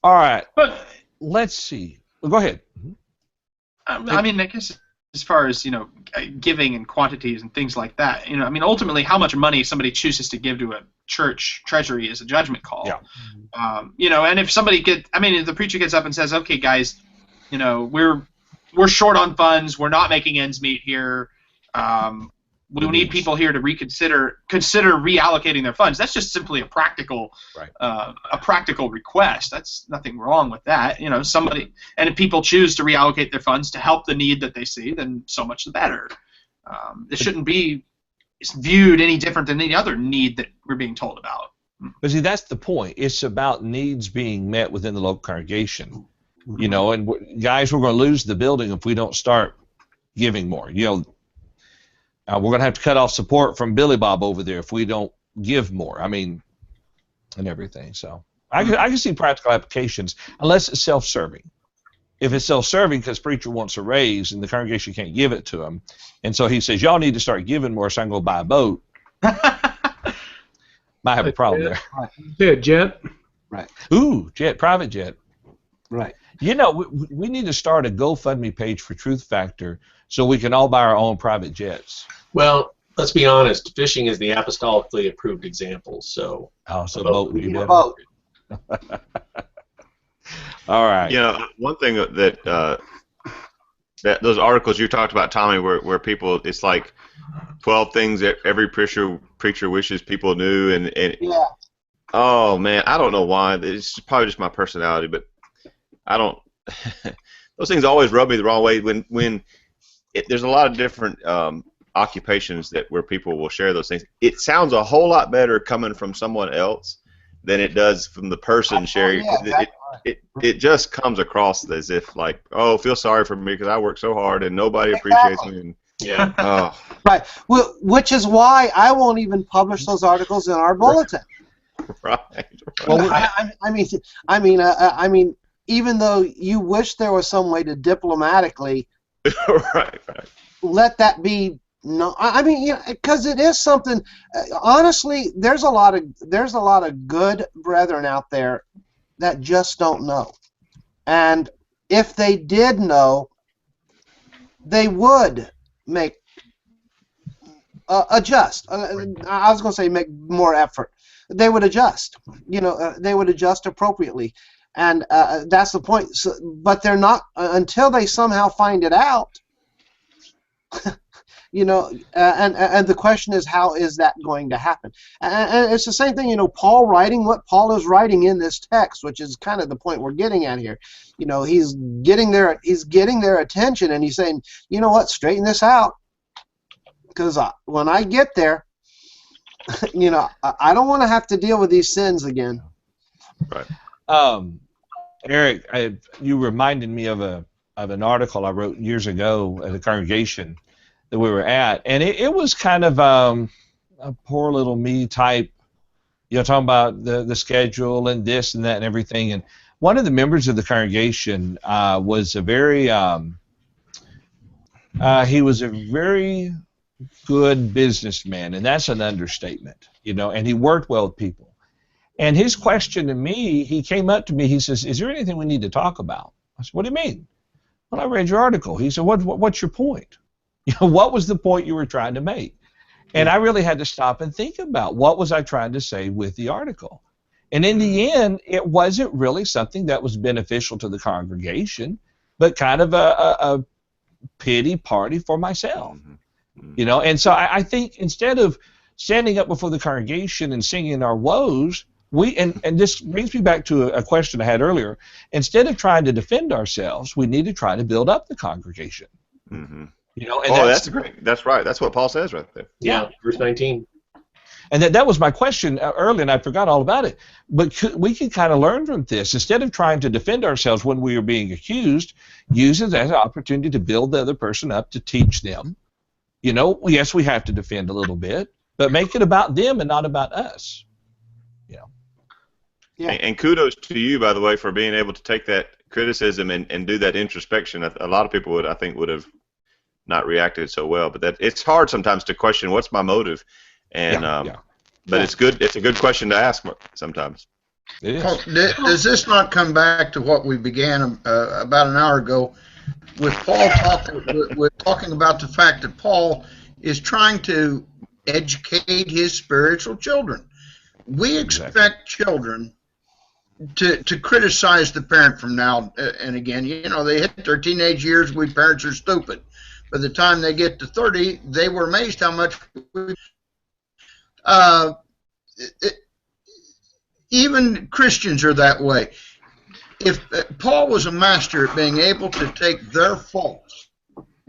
right, But let's see. Go ahead. I mean, I guess as far as giving and quantities and things like that, I mean, ultimately, how much money somebody chooses to give to a church treasury is a judgment call. Yeah. And if if the preacher gets up and says, "Okay, guys, we're short on funds. We're not making ends meet here. We need people here to consider reallocating their funds." That's just simply a practical request. That's nothing wrong with that. And if people choose to reallocate their funds to help the need that they see, then so much the better. It shouldn't be viewed any different than any other need that we're being told about. But see, that's the point. It's about needs being met within the local congregation. And guys, we're going to lose the building if we don't start giving more. We're going to have to cut off support from Billy Bob over there if we don't give more. I mean, and everything. So I can see practical applications, unless it's self-serving. If it's self-serving because preacher wants a raise and the congregation can't give it to him, and so he says, y'all need to start giving more so I can go buy a boat, might have a problem there. Yeah, jet. Right. Ooh, private jet. Right. We need to start a GoFundMe page for Truth Factor so we can all buy our own private jets. Well, let's be honest. Fishing is the apostolically approved example. So, so the boat would be better. Boat. All right. One thing that those articles you talked about, Tommy, where people, it's like 12 things that every preacher wishes people knew, and yeah. Oh man, I don't know why. It's probably just my personality, but I don't. Those things always rub me the wrong way when there's a lot of different occupations where people will share those things. It sounds a whole lot better coming from someone else than it does from the person sharing. It just comes across as if like, oh, feel sorry for me because I work so hard and nobody appreciates me. And, yeah. Oh. Right. Well, which is why I won't even publish those articles in our bulletin. Right. Well, I mean, even though you wish there was some way to diplomatically right. let that be. No, I mean, because it is something. Honestly, there's a lot of good brethren out there that just don't know, and if they did know, they would make adjust. I was going to say make more effort. They would adjust. They would adjust appropriately, and that's the point. So, but they're not until they somehow find it out. And the question is, how is that going to happen? And it's the same thing, Paul writing what Paul is writing in this text, which is kind of the point we're getting at here. He's getting their attention, and he's saying, you know what, straighten this out, because when I get there, I don't want to have to deal with these sins again. Right. Eric, you reminded me of an article I wrote years ago at a congregation that we were at, and it was kind of a poor little me type, talking about the schedule and this and that and everything. And one of the members of the congregation was a very good businessman, and that's an understatement, and he worked well with people. And his question to me, he came up to me, he says, is there anything we need to talk about? I said, what do you mean? Well, I read your article. He said, what's your point? What was the point you were trying to make? And I really had to stop and think about what was I trying to say with the article. And in the end, it wasn't really something that was beneficial to the congregation, but kind of a pity party for myself. And so I think instead of standing up before the congregation and singing our woes, and this brings me back to a question I had earlier. Instead of trying to defend ourselves, we need to try to build up the congregation. Mm-hmm. And that's great. That's right. That's what Paul says right there. Yeah, verse 19. And that was my question earlier, and I forgot all about it. But we can kind of learn from this. Instead of trying to defend ourselves when we are being accused, use it as an opportunity to build the other person up, to teach them. Yes, we have to defend a little bit, but make it about them and not about us. Yeah. And kudos to you, by the way, for being able to take that criticism and do that introspection. A lot of people would have not reacted so well. But it's hard sometimes to question what's my motive, and but it's good. It's a good question to ask sometimes. It is. Paul, does this not come back to what we began about an hour ago with Paul talking about the fact that Paul is trying to educate his spiritual children? We expect children to criticize the parent from now and again. You know, they hit their teenage years, we parents are stupid. By the time they get to 30, they were amazed how much even Christians are that way. If Paul was a master at being able to take their faults,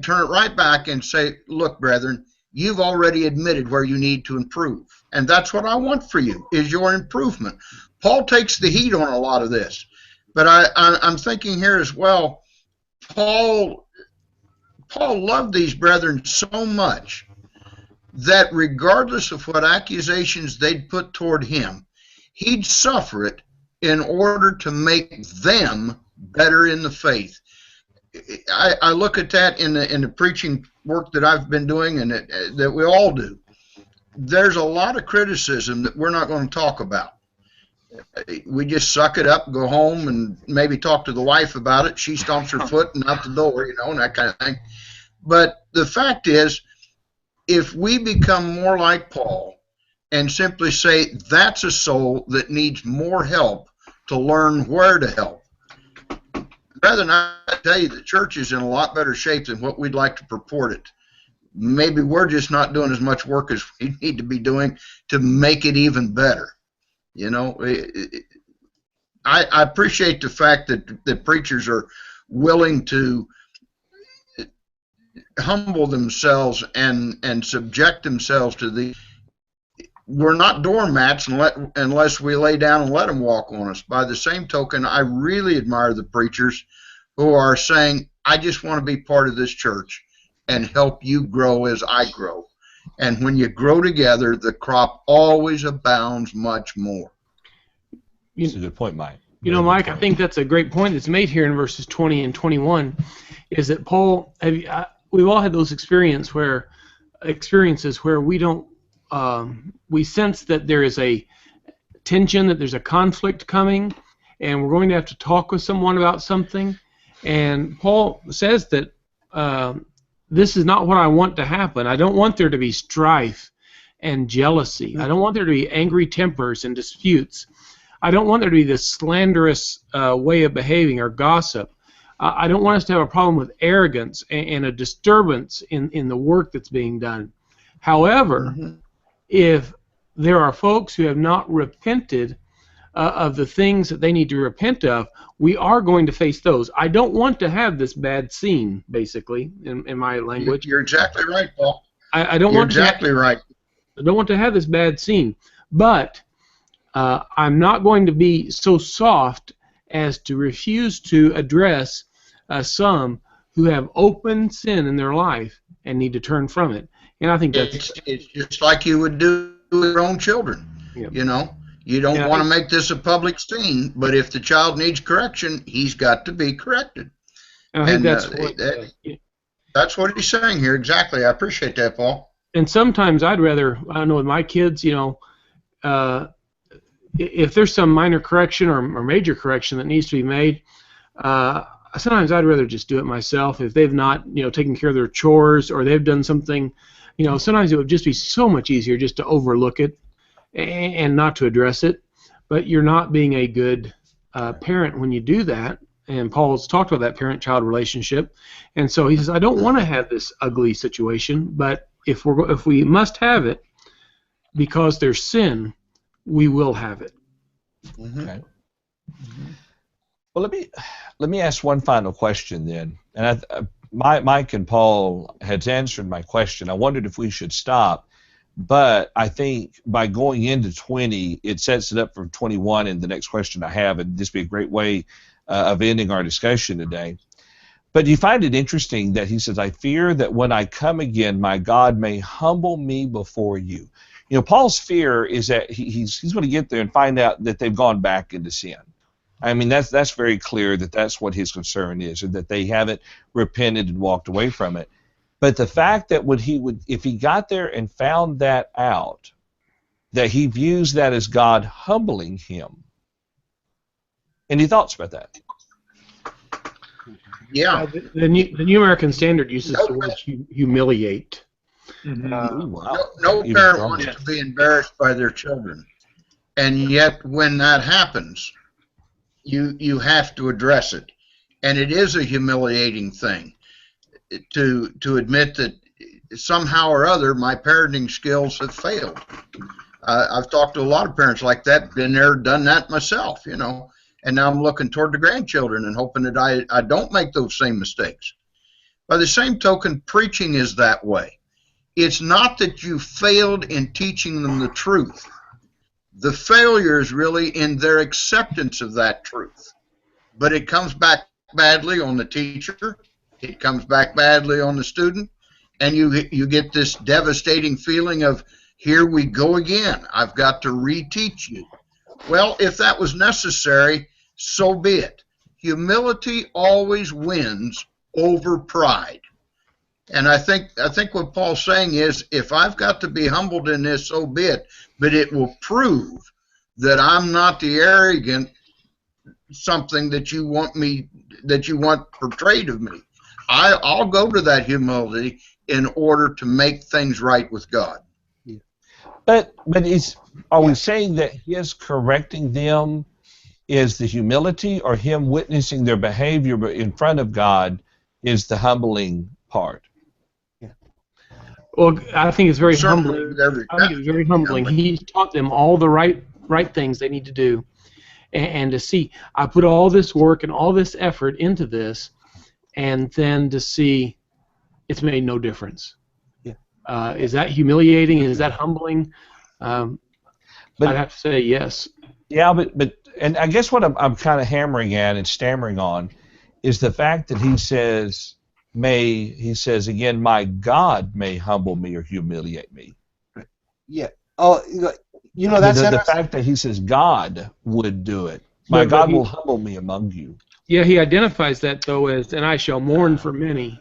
turn it right back and say, look, brethren, you've already admitted where you need to improve. And that's what I want for you, is your improvement. Paul takes the heat on a lot of this. But I'm thinking here as well, Paul loved these brethren so much that regardless of what accusations they'd put toward him, he'd suffer it in order to make them better in the faith. I look at that in the preaching work that I've been doing and that we all do. There's a lot of criticism that we're not going to talk about. We just suck it up, go home, and maybe talk to the wife about it. She stomps her foot and out the door, you know, and that kind of thing. But the fact is, if we become more like Paul and simply say that's a soul that needs more help to learn where to help, rather than I tell you the church is in a lot better shape than what we'd like to purport it. Maybe we're just not doing as much work as we need to be doing to make it even better. You know, I appreciate the fact that preachers are willing to humble themselves and subject themselves to the. We're not doormats unless we lay down and let them walk on us. By the same token, I really admire the preachers who are saying, I just want to be part of this church and help you grow as I grow. And when you grow together, the crop always abounds much more. That's a good point, Mike. You know, Mike, I think that's a great point that's made here in verses 20 and 21, is that Paul, we've all had those experiences where we don't, we sense that there is a tension, that there's a conflict coming, and we're going to have to talk with someone about something. And Paul says that this is not what I want to happen. I don't want there to be strife and jealousy. I don't want there to be angry tempers and disputes. I don't want there to be this slanderous way of behaving or gossip. I don't want us to have a problem with arrogance and a disturbance in the work that's being done. However, if there are folks who have not repented of the things that they need to repent of, we are going to face those. I don't want to have this bad scene, basically, in my language. You're exactly right, Paul. I don't want exactly right. I don't want to have this bad scene, but I'm not going to be so soft as to refuse to address some who have open sin in their life and need to turn from it. And I think that's it's just like you would do with your own children. Yeah. You know, you don't want to make this a public scene, but if the child needs correction, he's got to be corrected. And I think that's what he's saying here. Exactly. I appreciate that, Paul. And sometimes I'd rather, I don't know, with my kids, you know, if there's some minor correction or major correction that needs to be made, sometimes I'd rather just do it myself. If they've not, you know, taken care of their chores or they've done something, you know, sometimes it would just be so much easier just to overlook it and not to address it. But you're not being a good parent when you do that. And Paul's talked about that parent-child relationship. And so he says, I don't want to have this ugly situation, but if we must have it because there's sin, we will have it. Okay. Well, let me ask one final question then. And Mike and Paul had answered my question. I wondered if we should stop, but I think by going into 20, it sets it up for 21 and the next question I have, and this would be a great way of ending our discussion today. But do you find it interesting that he says, I fear that when I come again, my God may humble me before you. You know, Paul's fear is that he's going to get there and find out that they've gone back into sin. I mean, that's very clear that that's what his concern is, and that they haven't repented and walked away from it. But the fact that if he got there and found that out, that he views that as God humbling him. Any thoughts about that? Yeah. The New American Standard uses the word humiliate. Wow. No Even parent stronger. wants to be embarrassed by their children. And yet when that happens, you have to address it. And it is a humiliating thing to admit that somehow or other my parenting skills have failed. I've talked to a lot of parents like that, been there, done that myself, you know, and now I'm looking toward the grandchildren and hoping that I don't make those same mistakes. By the same token, preaching is that way. It's not that you failed in teaching them the truth. The failure is really in their acceptance of that truth. But it comes back badly on the teacher, it comes back badly on the student, and you get this devastating feeling of, here we go again, I've got to reteach you. Well, if that was necessary, so be it. Humility always wins over pride. And I think what Paul's saying is, if I've got to be humbled in this, so be it, but it will prove that I'm not the arrogant something that you want portrayed of me. I'll go to that humility in order to make things right with God. But are we saying that his correcting them is the humility, or him witnessing their behavior in front of God is the humbling part? Well, I think it's very Certainly humbling. I think it's very humbling. He's taught them all the right things they need to do, and to see I put all this work and all this effort into this, and then to see it's made no difference. Yeah. Is that humiliating? Is that humbling? I'd have to say yes. Yeah, but and I guess what I'm kind of hammering at and stammering on is the fact that he says again, my God may humble me or humiliate me. Yeah. Oh, you know, that's the fact that he says God would do it. My God will humble me among you. Yeah, he identifies that though as, and I shall mourn for many.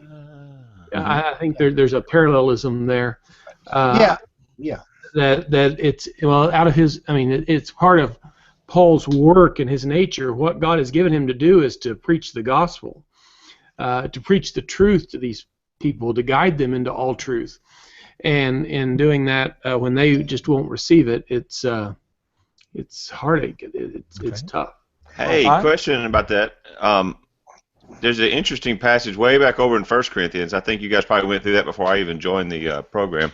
I think there's a parallelism there. Yeah. That it's out of his. I mean, it's part of Paul's work and his nature. What God has given him to do is to preach the gospel, to preach the truth to these people, to guide them into all truth. And in doing that, when they just won't receive it, it's heartache. It's tough. Hey, question about that. There's an interesting passage way back over in 1 Corinthians. I think you guys probably went through that before I even joined the program.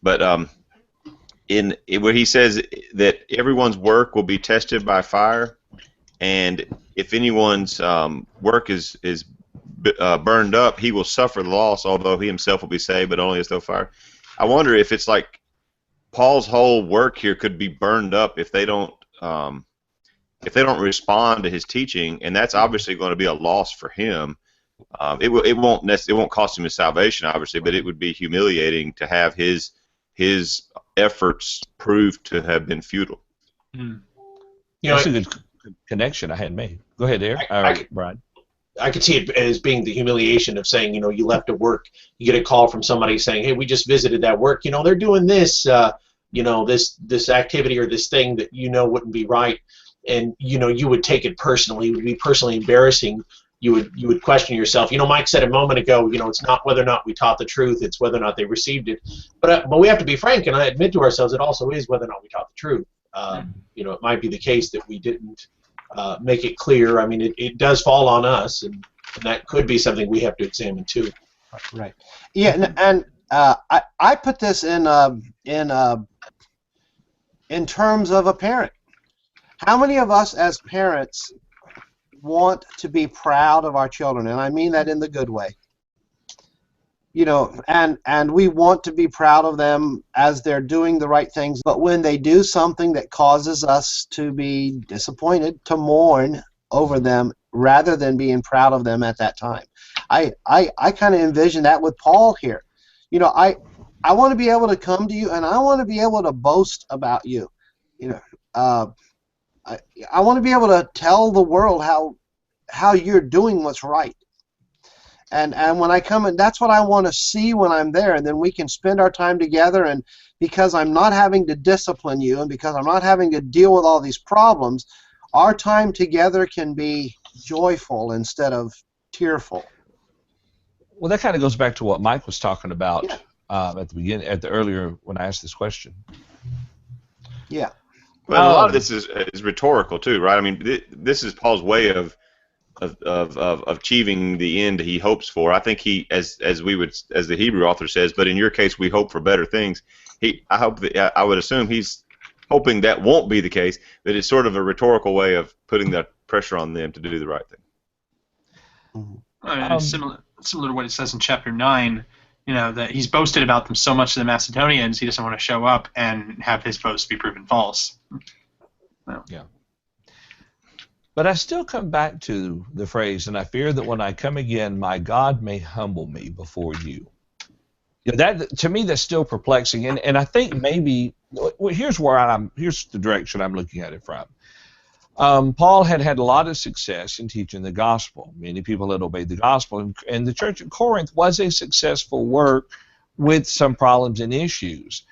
But where he says that everyone's work will be tested by fire, and if anyone's work is burned up, he will suffer the loss, although he himself will be saved, but only as though fire. I wonder if it's like Paul's whole work here could be burned up if they don't respond to his teaching, and that's obviously going to be a loss for him. It won't cost him his salvation, obviously, but it would be humiliating to have his efforts proved to have been futile. You That's know, a good connection I hadn't made. Go ahead, Eric. Brian. I could see it as being the humiliation of saying, you know, you left at work, you get a call from somebody saying, hey, we just visited that work, you know, they're doing this, you know, this activity or this thing that you know wouldn't be right, and you know you would take it personally. It would be personally embarrassing. You would question yourself. You know, Mike said a moment ago, you know, it's not whether or not we taught the truth, it's whether or not they received it. But we have to be frank, and I admit to ourselves, it also is whether or not we taught the truth. You know, it might be the case that we didn't make it clear. I mean, it does fall on us, and that could be something we have to examine too. Right. Yeah, and I put this in terms of a parent. How many of us as parents want to be proud of our children? And I mean that in the good way. You know, and we want to be proud of them as they're doing the right things, but when they do something that causes us to be disappointed, to mourn over them rather than being proud of them at that time. I kind of envision that with Paul here. You know, I want to be able to come to you, and I want to be able to boast about you. You know, I want to be able to tell the world how you're doing what's right. And when I come in, that's what I want to see when I'm there, and then we can spend our time together. And because I'm not having to discipline you, and because I'm not having to deal with all these problems, our time together can be joyful instead of tearful. Well, that kind of goes back to what Mike was talking about Yeah. At the beginning, earlier when I asked this question. Yeah. Well, a lot of this is rhetorical too, right? I mean, this is Paul's way of achieving the end he hopes for. I think he, as the Hebrew author says, but in your case, we hope for better things. I would assume he's hoping that won't be the case. That it's sort of a rhetorical way of putting that pressure on them to do the right thing. Similar to what it says in chapter 9. That he's boasted about them so much to the Macedonians, he doesn't want to show up and have his boast be proven false. Well. Yeah. But I still come back to the phrase, and I fear that when I come again, my God may humble me before you. That, to me, that's still perplexing, and I think maybe here's the direction I'm looking at it from. Paul had a lot of success in teaching the gospel. Many people had obeyed the gospel, and the church at Corinth was a successful work with some problems and issues.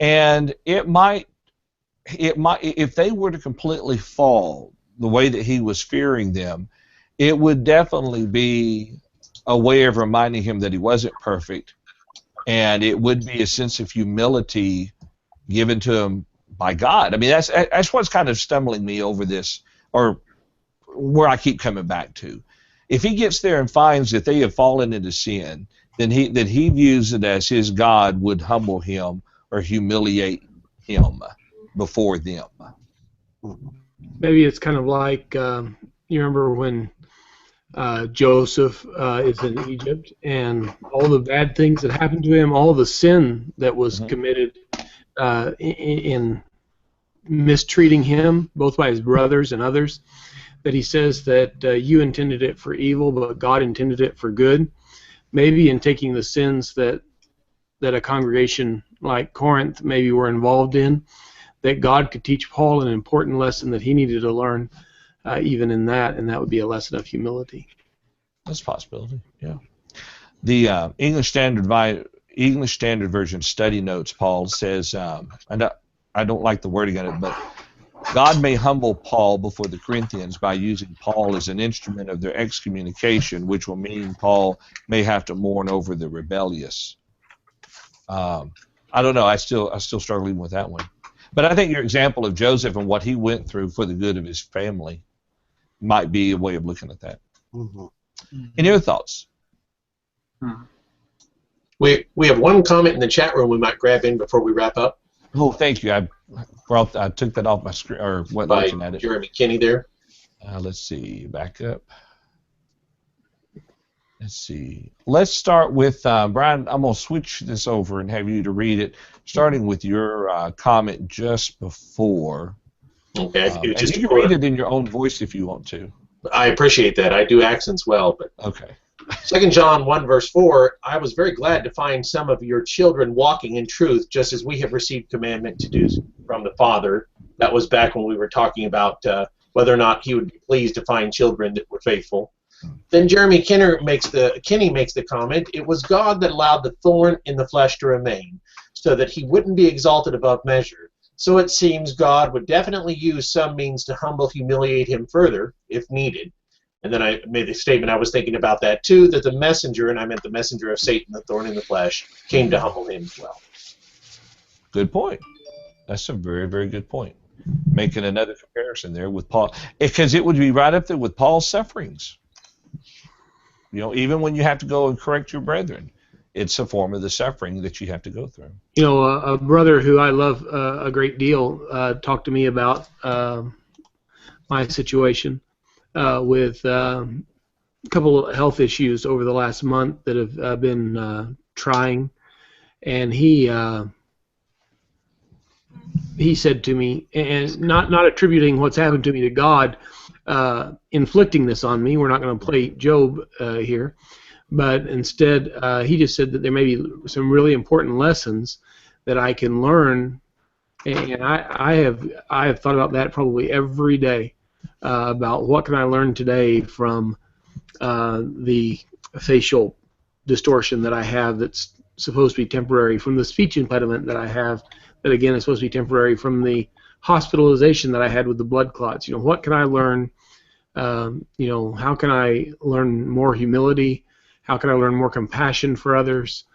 And it might, if they were to completely fall the way that he was fearing them, it would definitely be a way of reminding him that he wasn't perfect, and it would be a sense of humility given to him by God. I mean, that's what's kind of stumbling me over this, or where I keep coming back to. If he gets there and finds that they have fallen into sin, then he views it as his God would humble him or humiliate him before them. Maybe it's kind of like you remember when Joseph is in Egypt, and all the bad things that happened to him, all the sin that was committed in mistreating him, both by his brothers and others, that he says that you intended it for evil, but God intended it for good. Maybe in taking the sins that a congregation like Corinth maybe were involved in, that God could teach Paul an important lesson that he needed to learn even in that, and that would be a lesson of humility. That's a possibility, yeah. The English Standard Version study notes, Paul says, I don't like the wording on it, but God may humble Paul before the Corinthians by using Paul as an instrument of their excommunication, which will mean Paul may have to mourn over the rebellious. I don't know. I still struggling with that one. But I think your example of Joseph and what he went through for the good of his family might be a way of looking at that. Mm-hmm. Any other thoughts? We have one comment in the chat room we might grab in before we wrap up. Oh, thank you. I took that off my screen, or went looking at it. Jeremy Kinney there. Let's see. Back up. Let's see. Let's start with Brian. I'm going to switch this over and have you to read it, starting with your comment just before. Okay. And you can read it in your own voice if you want to. I appreciate that. I do accents well, but okay. 2 John 1 verse 4, I was very glad to find some of your children walking in truth, just as we have received commandment to do from the Father. That was back when we were talking about whether or not he would be pleased to find children that were faithful. Then Jeremy Kinney makes the comment, it was God that allowed the thorn in the flesh to remain, so that he wouldn't be exalted above measure. So it seems God would definitely use some means to humiliate him further, if needed. And then I made the statement, I was thinking about that too, that the messenger, and I meant the messenger of Satan, the thorn in the flesh, came to humble him as well. Good point. That's a very, very good point. Making another comparison there with Paul, because it would be right up there with Paul's sufferings. You know, even when you have to go and correct your brethren, it's a form of the suffering that you have to go through. You know, a brother who I love a great deal talked to me about my situation with a couple of health issues over the last month that have been trying, and he said to me, and not attributing what's happened to me to God, inflicting this on me. We're not going to play Job here, but instead he just said that there may be some really important lessons that I can learn, and I have thought about that probably every day, about what can I learn today from the facial distortion that I have that's supposed to be temporary, from the speech impediment that I have that again is supposed to be temporary, from the hospitalization that I had with the blood clots. What can I learn? How can I learn more humility? How can I learn more compassion for others?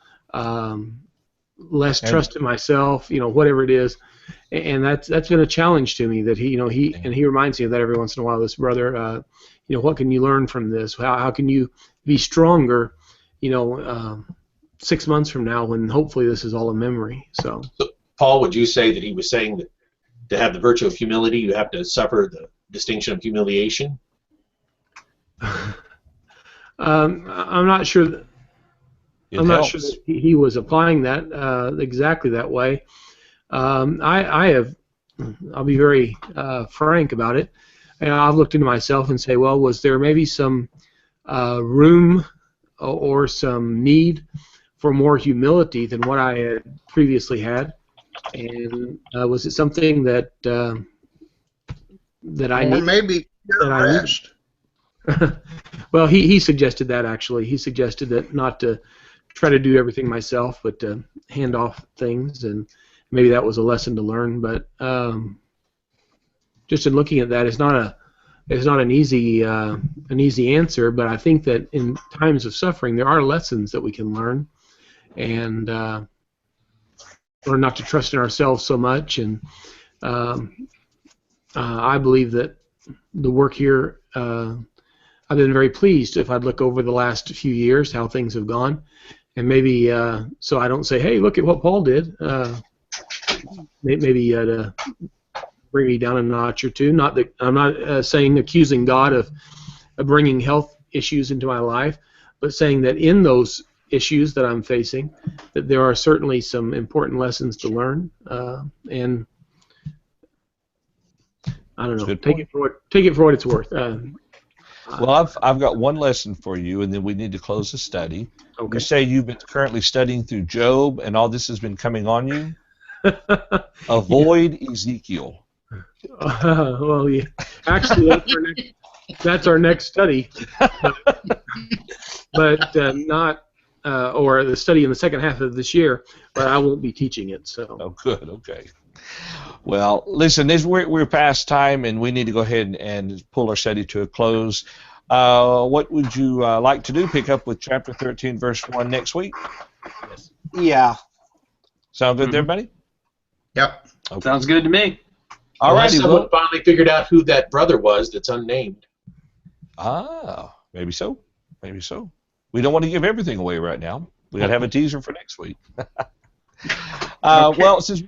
Less trust in myself, whatever it is. And that's been a challenge to me, that he reminds me of that every once in a while, this brother. What can you learn from this? How can you be stronger, 6 months from now, when hopefully this is all a memory? So Paul, would you say that he was saying that to have the virtue of humility, you have to suffer the distinction of humiliation? I'm not sure that not sure that he was applying that exactly that way. I'll be very frank about it, and I've looked into myself and say, well, was there maybe some room or some need for more humility than what I had previously had? And was it something that I need? Or maybe rest. Well, he suggested that, actually. He suggested that not to try to do everything myself, but to hand off things, and maybe that was a lesson to learn. But just in looking at that, it's not an easy answer. But I think that in times of suffering, there are lessons that we can learn, and learn not to trust in ourselves so much. And I believe that the work here, I've been very pleased if I'd look over the last few years how things have gone, and maybe so I don't say, hey, look at what Paul did. Maybe to bring me down a notch or two. Not that I'm not saying accusing God of bringing health issues into my life, but saying that in those issues that I'm facing, that there are certainly some important lessons to learn, and I don't know. Take it for what it's worth. Well, I've got one lesson for you, and then we need to close the study. Okay. You say you've been currently studying through Job, and all this has been coming on you. Avoid Ezekiel. Well, yeah. Actually, that's our next study, but not or the study in the second half of this year. But I won't be teaching it. So. Oh, good. Okay. Well, listen, we're past time, and we need to go ahead and pull our study to a close. What would you like to do? Pick up with chapter 13, verse 1 next week? Yeah. Sound good to everybody? Yep. Okay. Sounds good to me. All right. Someone finally figured out who that brother was that's unnamed. Ah, maybe so. Maybe so. We don't want to give everything away right now. We got to have a teaser for next week. Well, since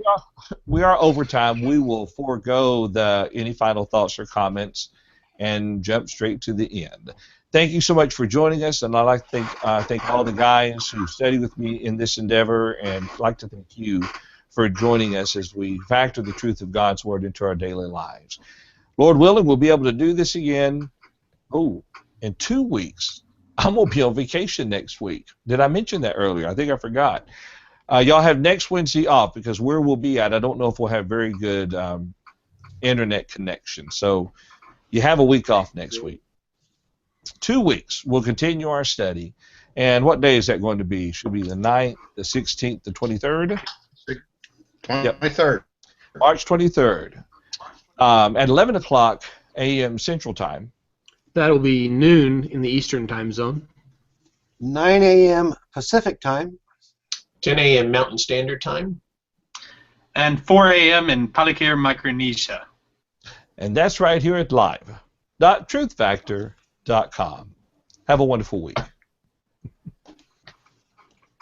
we are over time, we will forego any final thoughts or comments and jump straight to the end. Thank you so much for joining us, and I'd like to thank all the guys who studied with me in this endeavor, and I'd like to thank you for joining us as we factor the truth of God's Word into our daily lives. Lord willing, we'll be able to do this again. In 2 weeks. I'm going to be on vacation next week. Did I mention that earlier? I think I forgot. Y'all have next Wednesday off, because where we'll be at, I don't know if we'll have very good internet connection. So you have a week off next week. 2 weeks. We'll continue our study. And what day is that going to be? Should be the 9th, the 16th, the 23rd? 23rd. Yep. March 23rd. At 11 o'clock a.m. Central Time. That'll be noon in the Eastern Time Zone. 9 a.m. Pacific Time. 10 a.m. Mountain Standard Time. And 4 a.m. in Palikir, Micronesia. And that's right here at live.truthfactor.com. Have a wonderful week.